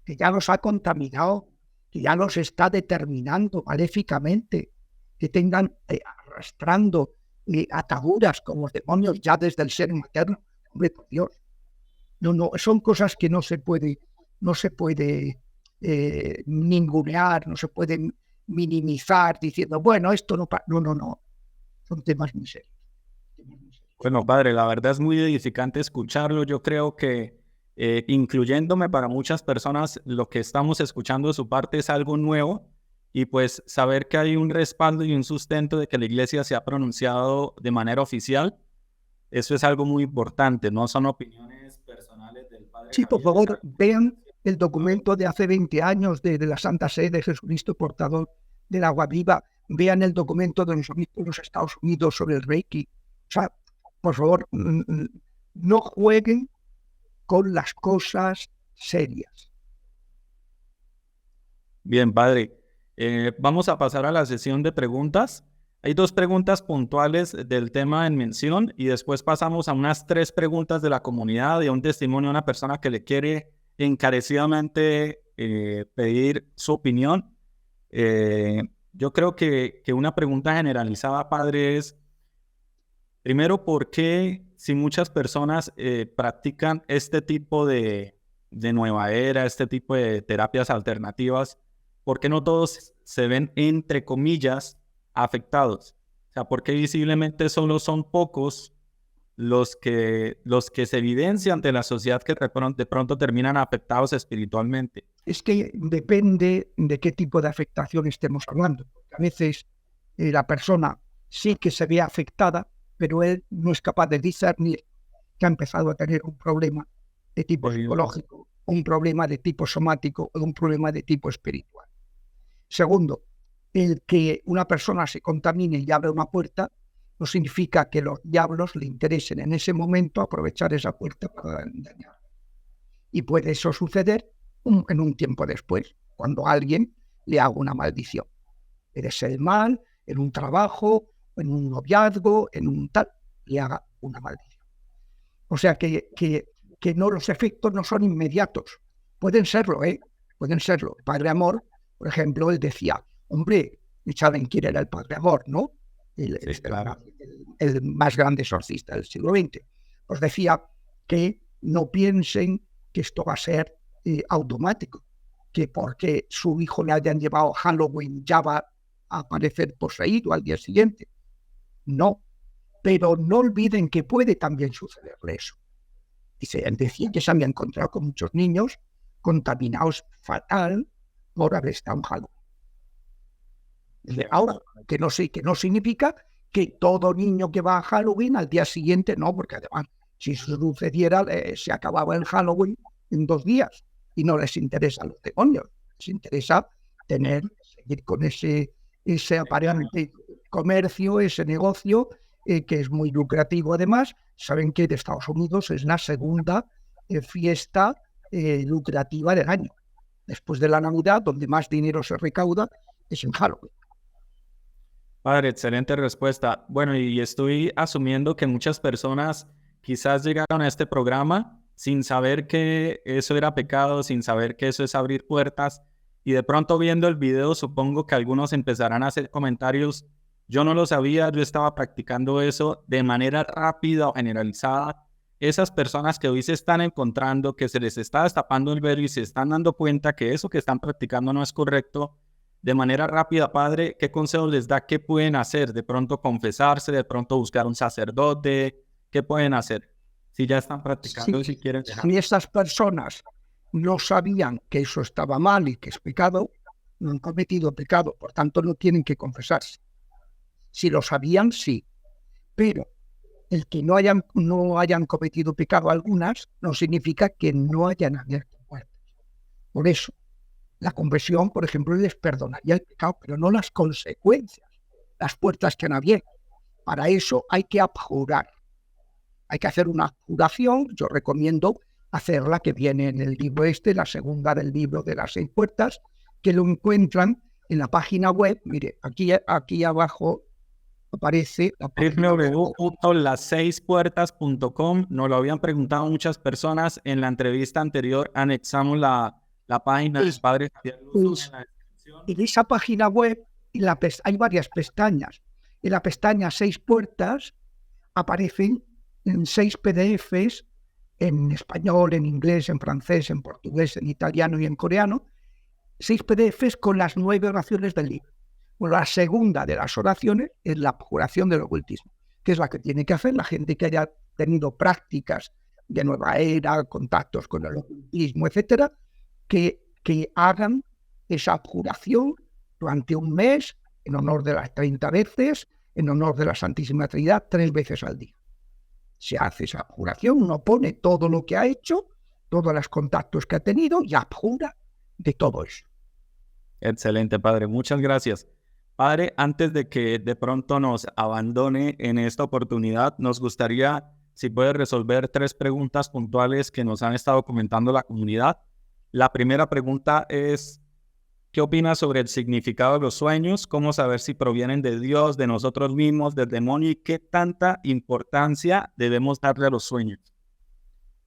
que ya los ha contaminado, que ya los está determinando maléficamente, que tengan arrastrando ataduras como demonios ya desde el ser materno. Hombre, por Dios. No, son cosas que no se puede ningunear, no se puede minimizar diciendo, bueno, esto no. Son temas muy serios. Bueno, padre, la verdad es muy edificante escucharlo. Yo creo que, incluyéndome para muchas personas, lo que estamos escuchando de su parte es algo nuevo, y pues saber que hay un respaldo y un sustento de que la Iglesia se ha pronunciado de manera oficial, eso es algo muy importante, no son opiniones personales del padre. Sí, por favor, vean el documento de hace 20 años de la Santa Sede de Jesucristo Portador del Agua Viva, vean el documento de los Estados Unidos sobre el Reiki. O sea, por favor, no jueguen con las cosas serias. Bien, padre. Vamos a pasar a la sesión de preguntas. Hay 2 preguntas puntuales del tema en mención y después pasamos a unas 3 preguntas de la comunidad y a un testimonio de una persona que le quiere encarecidamente pedir su opinión. Yo creo que una pregunta generalizada, padre, es primero, ¿por qué si muchas personas practican este tipo de nueva era, este tipo de terapias alternativas, por qué no todos se ven, entre comillas, afectados? O sea, ¿por qué visiblemente solo son pocos los que se evidencian ante la sociedad que de pronto terminan afectados espiritualmente? Es que depende de qué tipo de afectación estemos hablando. A veces la persona sí que se ve afectada, pero él no es capaz de discernir que ha empezado a tener un problema de tipo psicológico, un problema de tipo somático o un problema de tipo espiritual. Segundo, el que una persona se contamine y abra una puerta no significa que los diablos le interesen en ese momento aprovechar esa puerta para dañar. Y puede eso suceder en un tiempo después, cuando alguien le haga una maldición. Eres el mal en un trabajo, en un noviazgo, en un tal, le haga una maldición. O sea que no, los efectos no son inmediatos. Pueden serlo, pueden serlo. El Padre Amor, por ejemplo, él decía, hombre, ¿saben quién era el Padre Amor, no? El más grande exorcista del siglo XX. Os decía que no piensen que esto va a ser automático, que porque su hijo le hayan llevado a Halloween ya va a aparecer poseído al día siguiente. No, pero no olviden que puede también sucederle eso. Él decía que se había encontrado con muchos niños contaminados fatal por haber estado en Halloween. Ahora, que no significa que todo niño que va a Halloween al día siguiente, no, porque además Si eso sucediera, se acababa el Halloween en 2 días y no les interesa a los demonios. Les interesa seguir con ese aparente comercio, ese negocio, que es muy lucrativo además. Saben que de Estados Unidos es la segunda fiesta lucrativa del año. Después de la Navidad, donde más dinero se recauda, es en Halloween. Padre, excelente respuesta. Bueno, y estoy asumiendo que muchas personas quizás llegaron a este programa sin saber que eso era pecado, sin saber que eso es abrir puertas, y de pronto viendo el video supongo que algunos empezarán a hacer comentarios: yo no lo sabía, yo estaba practicando eso de manera rápida o generalizada. Esas personas que hoy se están encontrando, que se les está destapando el velo y se están dando cuenta que eso que están practicando no es correcto, de manera rápida, Padre, ¿qué consejos les da? ¿Qué pueden hacer? ¿De pronto confesarse? ¿De pronto buscar un sacerdote? ¿Qué pueden hacer si ya están practicando y si quieren dejar? Si estas personas no sabían que eso estaba mal y que es pecado, no han cometido pecado, por tanto no tienen que confesarse. Si lo sabían, sí. Pero el que no hayan cometido pecado algunas no significa que no hayan abierto puertas. Por eso, la confesión, por ejemplo, les perdonaría el pecado, pero no las consecuencias, las puertas que han abierto. Para eso hay que abjurar. Hay que hacer una abjuración. Yo recomiendo hacerla, que viene en el libro la segunda del libro de las 6 puertas, que lo encuentran en la página web. Mire, aquí abajo aparece www.las6puertas.com. Nos lo habían preguntado muchas personas en la entrevista anterior. Anexamos la página del Padre Javier Luz en la descripción. En esa página web hay varias pestañas. En la pestaña 6 puertas aparecen en 6 PDFs en español, en inglés, en francés, en portugués, en italiano y en coreano. 6 PDFs con las 9 oraciones del libro. Bueno, la segunda de las oraciones es la abjuración del ocultismo, que es la que tiene que hacer la gente que haya tenido prácticas de nueva era, contactos con el ocultismo, etcétera, que hagan esa abjuración durante un mes en honor de las 30 veces, en honor de la Santísima Trinidad, 3 veces al día. Se hace esa abjuración, uno pone todo lo que ha hecho, todos los contactos que ha tenido y abjura de todo eso. Excelente, Padre. Muchas gracias. Padre, antes de que de pronto nos abandone en esta oportunidad, nos gustaría, si puede resolver 3 preguntas puntuales que nos han estado comentando la comunidad. La primera pregunta es: ¿qué opinas sobre el significado de los sueños? ¿Cómo saber si provienen de Dios, de nosotros mismos, del demonio? ¿Y qué tanta importancia debemos darle a los sueños?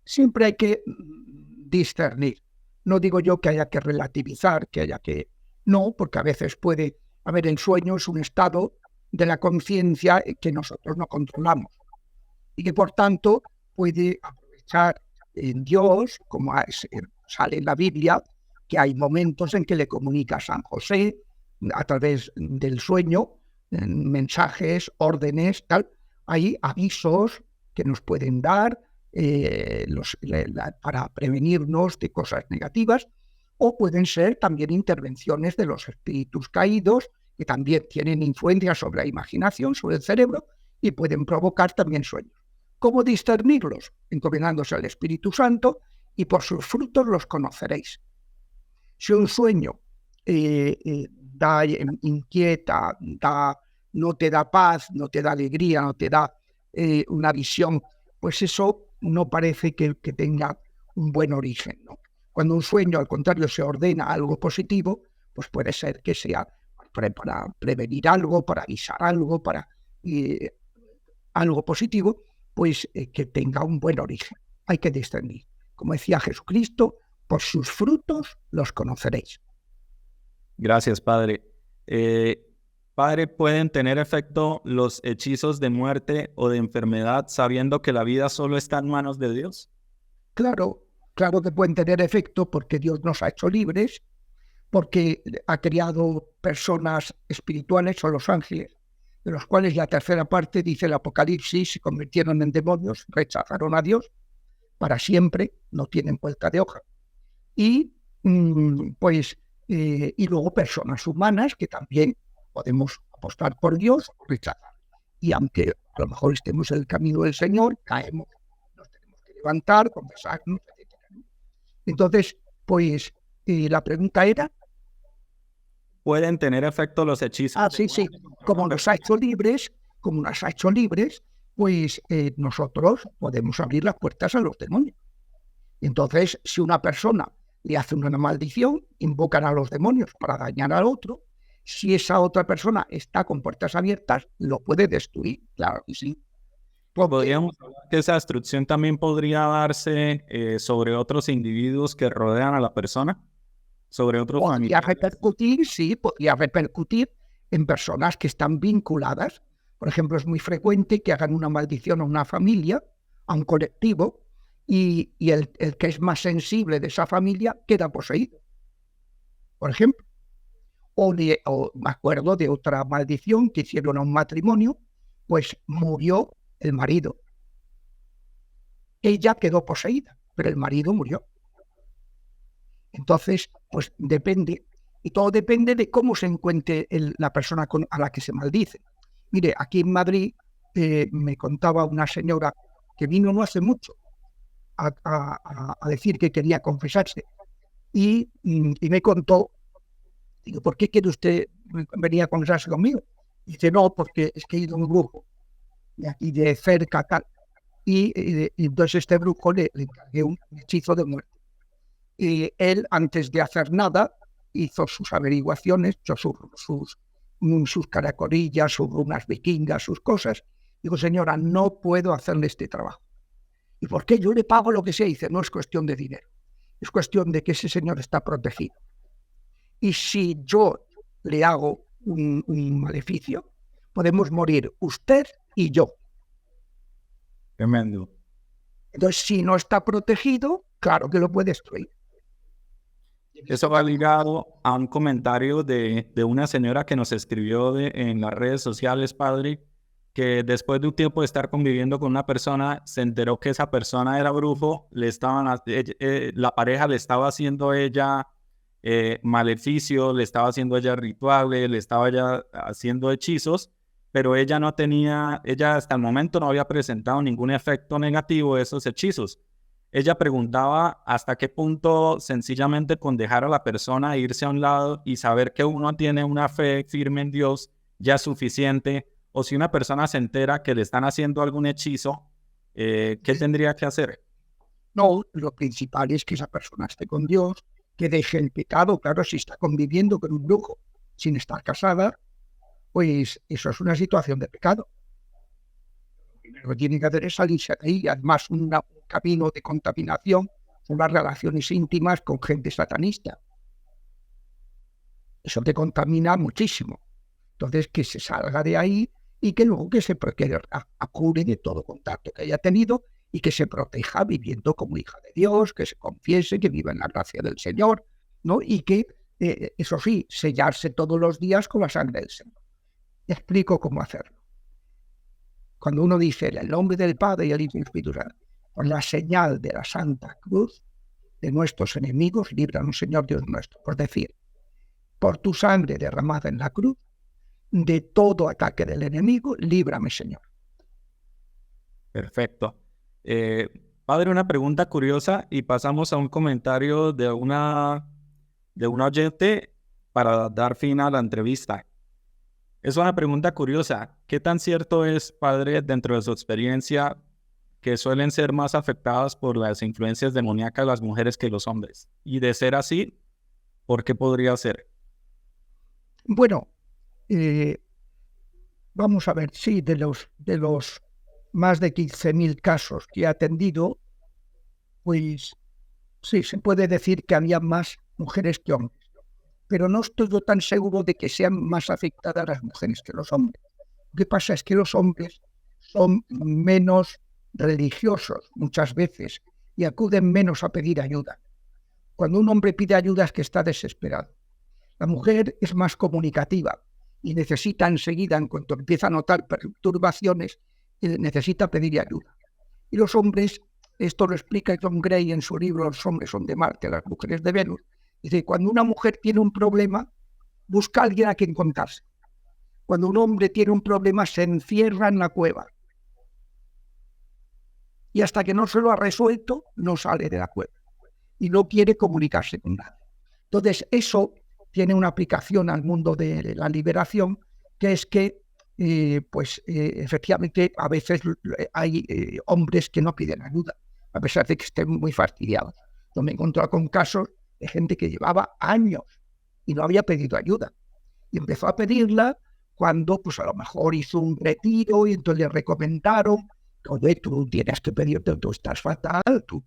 Siempre hay que discernir. No digo yo que haya que relativizar, No, porque a veces puede haber el sueño, es un estado de la conciencia que nosotros no controlamos y que por tanto puede aprovechar en Dios, como sale en la Biblia, que hay momentos en que le comunica a San José a través del sueño, mensajes, órdenes, tal. Hay avisos que nos pueden dar para prevenirnos de cosas negativas, o pueden ser también intervenciones de los espíritus caídos, que también tienen influencia sobre la imaginación, sobre el cerebro, y pueden provocar también sueños. ¿Cómo discernirlos? Encomendándose al Espíritu Santo, y por sus frutos los conoceréis. Si un sueño inquieta, no te da paz, no te da alegría, no te da una visión, pues eso no parece que tenga un buen origen, ¿no? Cuando un sueño, al contrario, se ordena algo positivo, pues puede ser que sea para prevenir algo, para avisar algo, para algo positivo, pues que tenga un buen origen. Hay que discernir. Como decía Jesucristo, por sus frutos los conoceréis. Gracias, Padre. Padre, ¿pueden tener efecto los hechizos de muerte o de enfermedad sabiendo que la vida solo está en manos de Dios? Claro que pueden tener efecto, porque Dios nos ha hecho libres, porque ha creado personas espirituales, o los ángeles, de los cuales la tercera parte, dice el Apocalipsis, se convirtieron en demonios, rechazaron a Dios para siempre, no tienen vuelta de hoja. Y luego personas humanas que también podemos apostar por Dios o rechazar. Y aunque a lo mejor estemos en el camino del Señor, caemos, nos levantar, conversarnos, etcétera, ¿no? Entonces, pues, la pregunta era... ¿Pueden tener efecto los hechizos? Sí. Como nos ha hecho libres, pues nosotros podemos abrir las puertas a los demonios. Entonces, si una persona le hace una maldición, invocan a los demonios para dañar al otro. Si esa otra persona está con puertas abiertas, lo puede destruir, claro que sí. Podríamos hablar que esa destrucción también podría darse sobre otros individuos que rodean a la persona, sobre otros podría familiares. podría repercutir en personas que están vinculadas. Por ejemplo, es muy frecuente que hagan una maldición a una familia, a un colectivo, y el que es más sensible de esa familia queda poseído, por ejemplo. O me acuerdo de otra maldición que hicieron a un matrimonio, pues murió el marido. Ella quedó poseída, pero el marido murió. Entonces, pues depende, y todo depende de cómo se encuentre la persona a la que se maldice. Mire, aquí en Madrid me contaba una señora que vino no hace mucho a decir que quería confesarse y me contó, digo, ¿por qué quiere usted venir a confesarse conmigo? Y dice, no, porque es que he ido a un brujo de aquí de cerca, tal, y entonces este brujo le encargué un hechizo de muerte. Y él, antes de hacer nada, hizo sus averiguaciones, hizo sus caracolillas, sus runas vikingas, sus cosas. Digo, señora, no puedo hacerle este trabajo. ¿Y por qué? Yo le pago lo que sea. Dice, no es cuestión de dinero, es cuestión de que ese señor está protegido. Y si yo le hago un maleficio, podemos morir usted y yo. Tremendo. Entonces, si no está protegido, claro que lo puede destruir. Eso va ligado a un comentario de una señora que nos escribió en las redes sociales, padre, que después de un tiempo de estar conviviendo con una persona, se enteró que esa persona era brujo, la pareja le estaba haciendo ella maleficios, le estaba haciendo ella rituales, le estaba ella haciendo hechizos, pero ella hasta el momento no había presentado ningún efecto negativo de esos hechizos. Ella preguntaba hasta qué punto sencillamente con dejar a la persona irse a un lado y saber que uno tiene una fe firme en Dios ya es suficiente, o si una persona se entera que le están haciendo algún hechizo, ¿qué tendría que hacer? No, lo principal es que esa persona esté con Dios, que deje el pecado. Claro, si está conviviendo con un brujo sin estar casada, pues eso es una situación de pecado. Lo que tiene que hacer es salirse de ahí. Además, un camino de contaminación son las relaciones íntimas con gente satanista. Eso te contamina muchísimo. Entonces, que se salga de ahí y que luego que se apure de todo contacto que haya tenido y que se proteja viviendo como hija de Dios, que se confiese, que viva en la gracia del Señor, ¿no? Y que, eso sí, sellarse todos los días con la sangre del Señor. Te explico cómo hacerlo. Cuando uno dice el nombre del Padre y el Hijo y el Espíritu Santo, por la señal de la Santa Cruz de nuestros enemigos, líbranos, Señor Dios nuestro. Por decir, por tu sangre derramada en la cruz, de todo ataque del enemigo, líbrame, Señor. Perfecto. Padre, una pregunta curiosa y pasamos a un comentario de una oyente para dar fin a la entrevista. Es una pregunta curiosa. ¿Qué tan cierto es, padre, dentro de su experiencia, que suelen ser más afectadas por las influencias demoníacas las mujeres que los hombres? Y de ser así, ¿por qué podría ser? Bueno, vamos a ver, sí, de los más de 15.000 casos que he atendido, pues sí, se puede decir que había más mujeres que hombres. Pero no estoy yo tan seguro de que sean más afectadas las mujeres que los hombres. Lo que pasa es que los hombres son menos religiosos muchas veces y acuden menos a pedir ayuda. Cuando un hombre pide ayuda es que está desesperado. La mujer es más comunicativa y necesita enseguida, en cuanto empieza a notar perturbaciones, necesita pedir ayuda. Y los hombres, esto lo explica John Gray en su libro Los hombres son de Marte, las mujeres de Venus. Dice, cuando una mujer tiene un problema, busca a alguien a quien contarse. Cuando un hombre tiene un problema, se encierra en la cueva. y hasta que no se lo ha resuelto, no sale de la cueva y no quiere comunicarse con nadie. Entonces, eso tiene una aplicación al mundo de la liberación, que es que, efectivamente, a veces hay hombres que no piden ayuda, a pesar de que estén muy fastidiados. Yo me he encontrado con casos de gente que llevaba años y no había pedido ayuda. Y empezó a pedirla cuando, pues a lo mejor hizo un retiro y entonces le recomendaron, oye, tú tienes que pedirte, tú estás fatal, tú.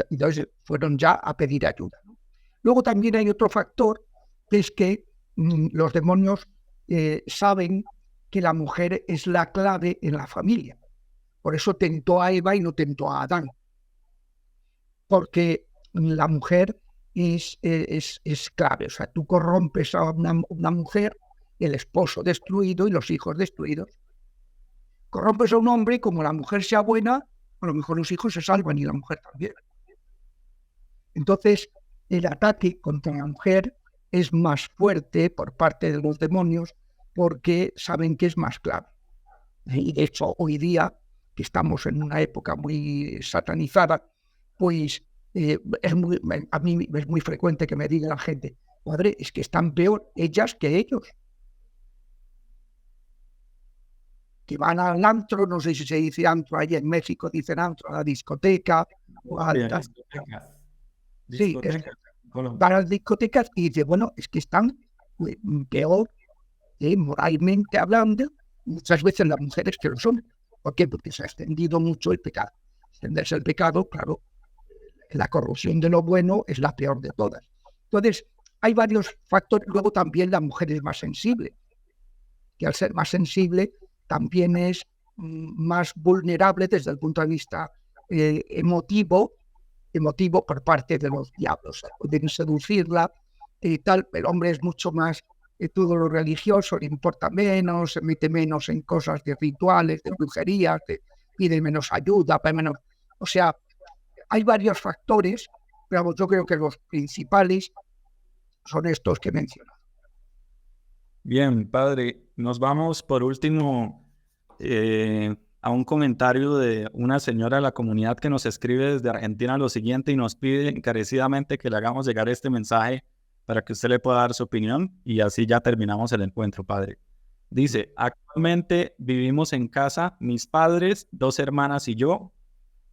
Entonces fueron ya a pedir ayuda, ¿no? Luego también hay otro factor, que es que los demonios saben que la mujer es la clave en la familia. Por eso tentó a Eva y no tentó a Adán. Porque la mujer es clave. O sea, tú corrompes a una mujer, el esposo destruido y los hijos destruidos. Corrompes a un hombre, como la mujer sea buena, a lo mejor los hijos se salvan y la mujer también. Entonces, el ataque contra la mujer es más fuerte por parte de los demonios porque saben que es más clave. Y de hecho, hoy día, que estamos en una época muy satanizada, pues a mí es muy frecuente que me diga la gente, padre, es que están peor ellas que ellos. Que van al antro, no sé si se dice antro, allá en México dicen antro, a la discoteca. Sí, van a las discotecas y dicen, bueno, es que están peor, moralmente hablando, muchas veces las mujeres que lo son. ¿Por qué? Porque se ha extendido mucho el pecado. Extenderse el pecado, claro, la corrupción de lo bueno es la peor de todas. Entonces, hay varios factores. Luego también la mujer es más sensible, que al ser más sensible también es más vulnerable desde el punto de vista emotivo por parte de los diablos. Pueden seducirla y tal. El hombre es mucho más, todo lo religioso le importa menos, se mete menos en cosas de rituales, de brujerías, pide menos ayuda, menos. O sea, hay varios factores, pero yo creo que los principales son estos que he mencionado. Bien, padre, nos vamos por último a un comentario de una señora de la comunidad que nos escribe desde Argentina lo siguiente y nos pide encarecidamente que le hagamos llegar este mensaje para que usted le pueda dar su opinión y así ya terminamos el encuentro, padre. Dice, actualmente vivimos en casa, mis padres, 2 hermanas y yo.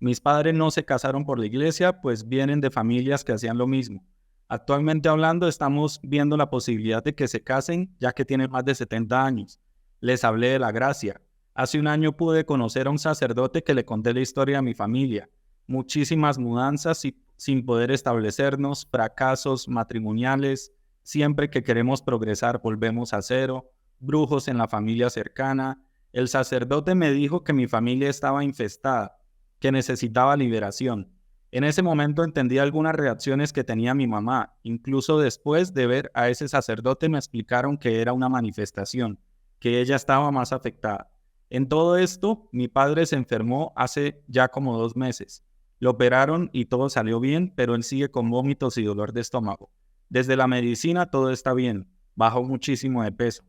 Mis padres no se casaron por la iglesia, pues vienen de familias que hacían lo mismo. Actualmente hablando, estamos viendo la posibilidad de que se casen, ya que tienen más de 70 años. Les hablé de la gracia. Hace un año pude conocer a un sacerdote que le conté la historia a mi familia. Muchísimas mudanzas sin poder establecernos, fracasos matrimoniales. Siempre que queremos progresar, volvemos a cero. Brujos en la familia cercana. El sacerdote me dijo que mi familia estaba infestada, que necesitaba liberación. En ese momento entendí algunas reacciones que tenía mi mamá. Incluso después de ver a ese sacerdote me explicaron que era una manifestación, que ella estaba más afectada. En todo esto, mi padre se enfermó hace ya como 2 meses. Lo operaron y todo salió bien, pero él sigue con vómitos y dolor de estómago. Desde la medicina todo está bien. Bajó muchísimo de peso.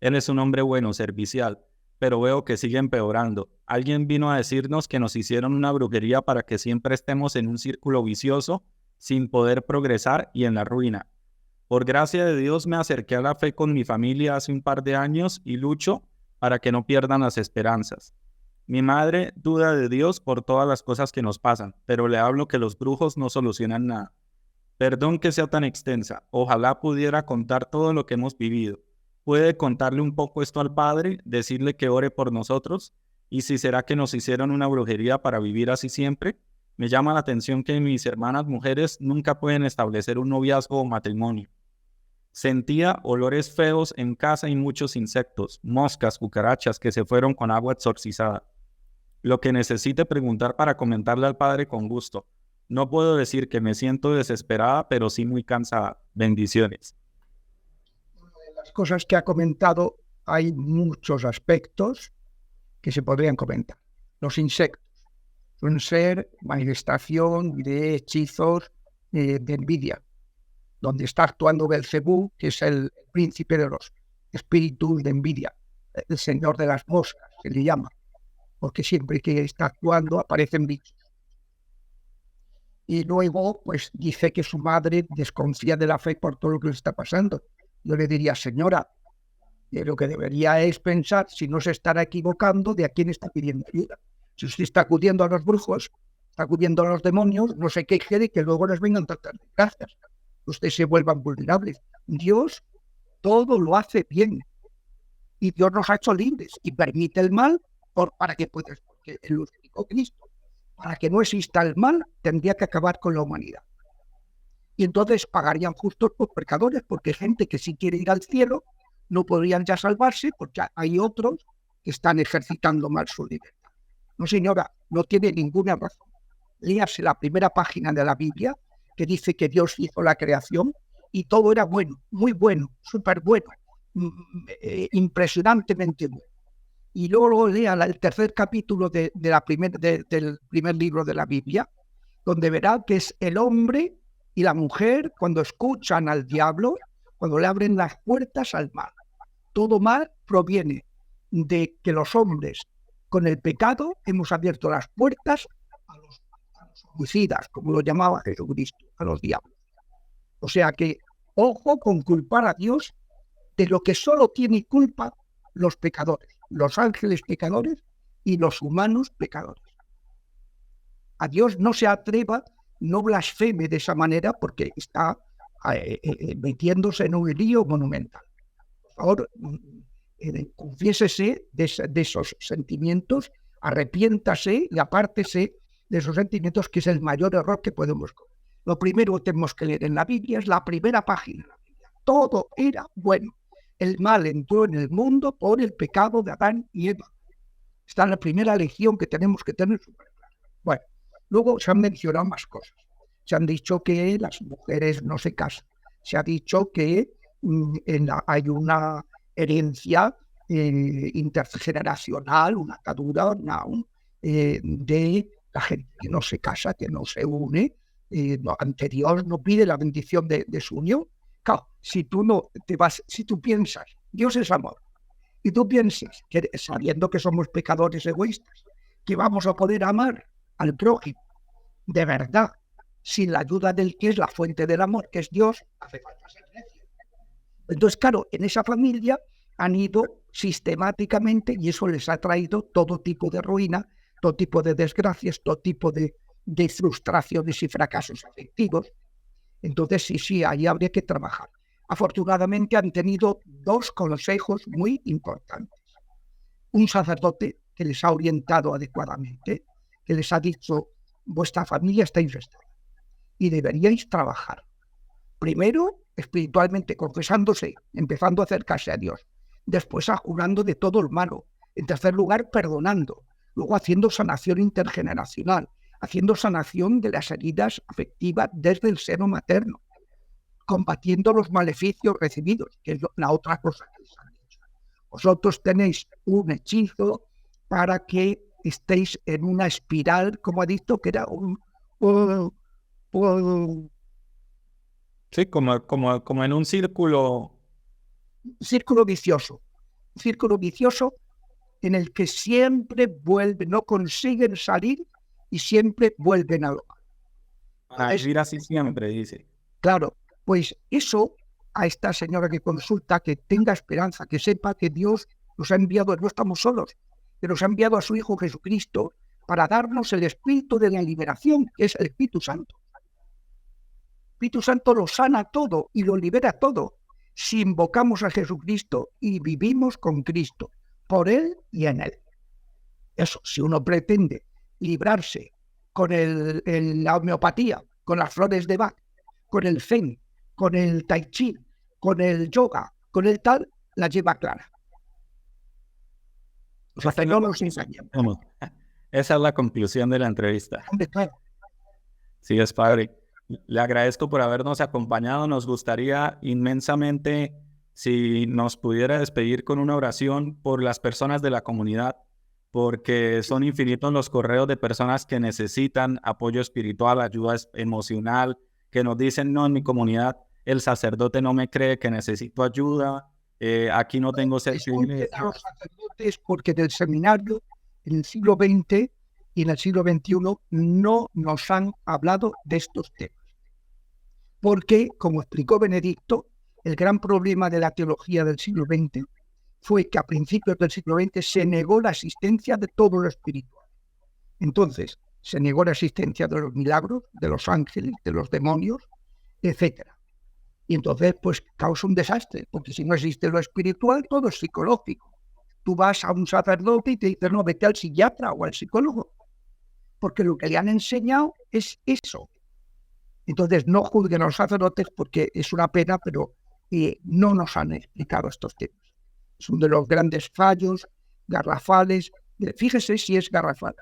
Él es un hombre bueno, servicial, pero veo que sigue empeorando. Alguien vino a decirnos que nos hicieron una brujería para que siempre estemos en un círculo vicioso, sin poder progresar y en la ruina. Por gracia de Dios me acerqué a la fe con mi familia hace un par de años y lucho para que no pierdan las esperanzas. Mi madre duda de Dios por todas las cosas que nos pasan, pero le hablo que los brujos no solucionan nada. Perdón que sea tan extensa, ojalá pudiera contar todo lo que hemos vivido. ¿Puede contarle un poco esto al Padre, decirle que ore por nosotros? ¿Y si será que nos hicieron una brujería para vivir así siempre? Me llama la atención que mis hermanas mujeres nunca pueden establecer un noviazgo o matrimonio. Sentía olores feos en casa y muchos insectos, moscas, cucarachas que se fueron con agua exorcizada. Lo que necesite preguntar para comentarle al Padre con gusto. No puedo decir que me siento desesperada, pero sí muy cansada. Bendiciones. Las cosas que ha comentado, hay muchos aspectos que se podrían comentar. Los insectos suelen ser manifestación de hechizos de envidia, donde está actuando Belcebú, que es el príncipe de los espíritus de envidia, el señor de las moscas, se le llama, porque siempre que está actuando aparecen bichos. Y luego, pues dice que su madre desconfía de la fe por todo lo que le está pasando. Yo le diría, señora, lo que debería es pensar si no se estará equivocando de a quién está pidiendo ayuda. Si usted está acudiendo a los brujos, está acudiendo a los demonios, no sé qué quiere que luego les vengan tantas desgracias. Usted se vuelvan vulnerables. Dios todo lo hace bien. Y Dios nos ha hecho libres y permite el mal para que puedas, porque el único Cristo, para que no exista el mal, tendría que acabar con la humanidad. Y entonces pagarían justos por pecadores, porque gente que sí quiere ir al cielo no podrían ya salvarse, porque hay otros que están ejercitando mal su libertad. No, señora, no tiene ninguna razón. Léase la primera página de la Biblia, que dice que Dios hizo la creación y todo era bueno, muy bueno, súper bueno, impresionantemente bueno. Y luego lea el tercer capítulo del primer libro de la Biblia, donde verá que es el hombre y la mujer cuando escuchan al diablo, cuando le abren las puertas al mal. Todo mal proviene de que los hombres, con el pecado, hemos abierto las puertas a los homicidas, como lo llamaba Jesucristo, a los diablos. O sea que, ojo con culpar a Dios de lo que solo tiene culpa los pecadores, los ángeles pecadores y los humanos pecadores. A Dios no se atreva, no blasfeme de esa manera porque está metiéndose en un lío monumental. Por favor, confiésese de esos sentimientos, arrepiéntase y apártese de esos sentimientos, que es el mayor error que podemos cometer. Lo primero que tenemos que leer en la Biblia es la primera página de la Biblia. Todo era bueno. El mal entró en el mundo por el pecado de Adán y Eva. Está en la primera lección que tenemos que tener súper clara. Bueno, luego se han mencionado más cosas. Se han dicho que las mujeres no se casan. Se ha dicho que hay una herencia intergeneracional, una atadura de la gente que no se casa, que no se une, ante Dios no pide la bendición de su unión. Claro, si tú piensas, Dios es amor, y tú piensas, que sabiendo que somos pecadores egoístas, que vamos a poder amar al prójimo de verdad, sin la ayuda del que es la fuente del amor, que es Dios, hace falta ser necio. Entonces, claro, en esa familia han ido sistemáticamente, y eso les ha traído todo tipo de ruina, todo tipo de desgracias, todo tipo de frustraciones y fracasos afectivos. Entonces, sí, ahí habría que trabajar. Afortunadamente han tenido dos consejos muy importantes. Un sacerdote que les ha orientado adecuadamente, que les ha dicho, vuestra familia está infestada y deberíais trabajar. Primero, espiritualmente, confesándose, empezando a acercarse a Dios. Después, jurando de todo el malo. En tercer lugar, perdonando. Luego, haciendo sanación intergeneracional, haciendo sanación de las heridas afectivas desde el seno materno, combatiendo los maleficios recibidos, que es la otra cosa que les han dicho. Vosotros tenéis un hechizo para que estéis en una espiral, como ha dicho, que era Sí, como en un círculo. Círculo vicioso en el que siempre vuelven, no consiguen salir y siempre vuelven a lo malo. Para vivir así siempre, dice. Claro, pues eso a esta señora que consulta, que tenga esperanza, que sepa que Dios nos ha enviado, no estamos solos, que nos ha enviado a su Hijo Jesucristo para darnos el espíritu de la liberación, que es el Espíritu Santo. El Espíritu Santo lo sana todo y lo libera todo. Si invocamos a Jesucristo y vivimos con Cristo, por Él y en Él. Eso, si uno pretende librarse con la homeopatía, con las flores de Bach, con el Zen, con el Tai Chi, con el yoga, con el tal, la lleva clara. O sea, que no nos engañemos. Esa es la conclusión de la entrevista. Claro. Sí, es padre. Le agradezco por habernos acompañado. Nos gustaría inmensamente si nos pudiera despedir con una oración por las personas de la comunidad, porque son infinitos los correos de personas que necesitan apoyo espiritual, ayuda emocional, que nos dicen, no, en mi comunidad el sacerdote no me cree, que necesito ayuda, aquí no tengo los sacerdotes, porque del seminario en el siglo XX y en el siglo XXI no nos han hablado de estos temas. Porque, como explicó Benedicto, el gran problema de la teología del siglo XX fue que a principios del siglo XX se negó la existencia de todo lo espiritual. Entonces, se negó la existencia de los milagros, de los ángeles, de los demonios, etc. Y entonces, pues, causa un desastre, porque si no existe lo espiritual, todo es psicológico. Tú vas a un sacerdote y te dice, no, vete al psiquiatra o al psicólogo, porque lo que le han enseñado es eso. Entonces, no juzguen a los sacerdotes porque es una pena, pero no nos han explicado estos temas. Es uno de los grandes fallos garrafales. Fíjese si es garrafal.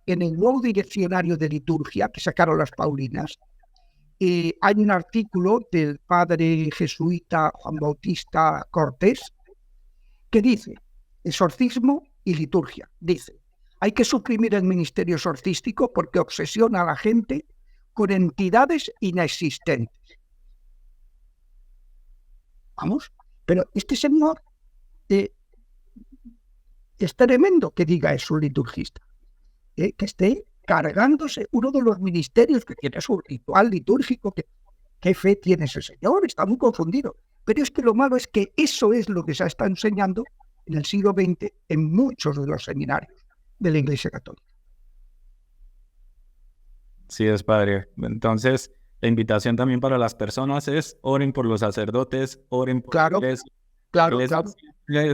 En el nuevo diccionario de liturgia que sacaron las Paulinas, hay un artículo del padre jesuita Juan Bautista Cortés que dice, exorcismo y liturgia. Dice, hay que suprimir el ministerio exorcístico porque obsesiona a la gente con entidades inexistentes. Vamos, pero este señor es tremendo que diga eso un liturgista, que esté cargándose uno de los ministerios que tiene su ritual litúrgico. ¿Qué fe tiene ese señor? Está muy confundido. Pero es que lo malo es que eso es lo que se está enseñando en el siglo XX en muchos de los seminarios de la Iglesia Católica. Sí, es padre. Entonces, la invitación también para las personas es oren por los sacerdotes, oren por la iglesia. Claro.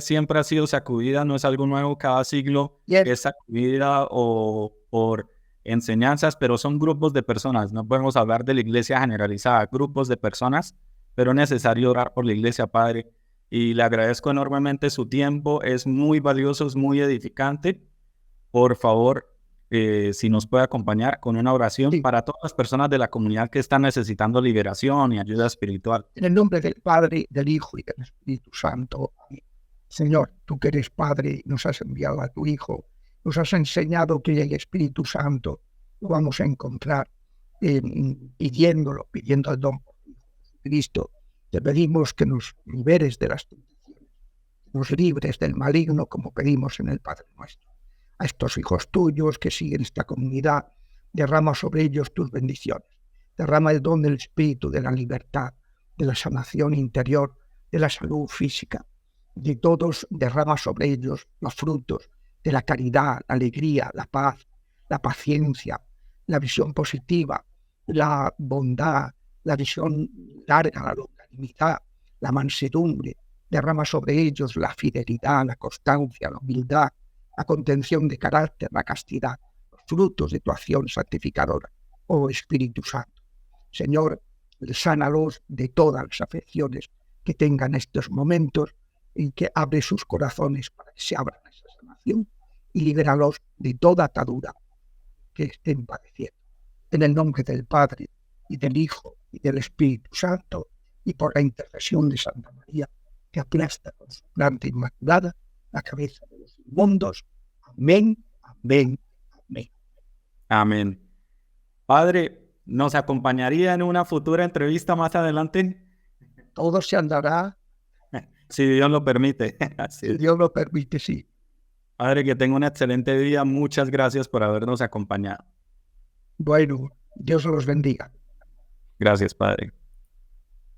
Siempre ha sido sacudida, no es algo nuevo, cada siglo es sacudida o por enseñanzas, pero son grupos de personas, no podemos hablar de la iglesia generalizada, grupos de personas, pero es necesario orar por la iglesia, Padre, y le agradezco enormemente su tiempo, es muy valioso, es muy edificante. Por favor, si nos puede acompañar con una oración para todas las personas de la comunidad que están necesitando liberación y ayuda espiritual. En el nombre del Padre, del Hijo y del Espíritu Santo. Señor, tú que eres Padre, nos has enviado a tu Hijo, nos has enseñado que el Espíritu Santo lo vamos a encontrar pidiendo el don de Cristo. Te pedimos que nos liberes de las tentaciones, nos libres del maligno, como pedimos en el Padre Nuestro. A estos hijos tuyos que siguen esta comunidad, derrama sobre ellos tus bendiciones. Derrama el don del Espíritu, de la libertad, de la sanación interior, de la salud física. De todos derrama sobre ellos los frutos de la caridad, la alegría, la paz, la paciencia, la visión positiva, la bondad, la visión larga, la longanimidad, la mansedumbre. Derrama sobre ellos la fidelidad, la constancia, la humildad, la contención de carácter, la castidad, los frutos de tu acción santificadora, oh Espíritu Santo. Señor, sánalos de todas las afecciones que tengan estos momentos y que abre sus corazones para que se abran a esa sanación y libéralos de toda atadura que estén padeciendo. En el nombre del Padre y del Hijo y del Espíritu Santo y por la intercesión de Santa María, que aplasta con su planta inmaculada la cabeza de los inmundos. Amén, amén, amén. Amén. Padre, ¿nos acompañaría en una futura entrevista más adelante? Todo se andará. Si Dios lo permite. Si Dios lo permite, sí. Padre, que tenga un excelente día. Muchas gracias por habernos acompañado. Bueno, Dios los bendiga. Gracias, Padre.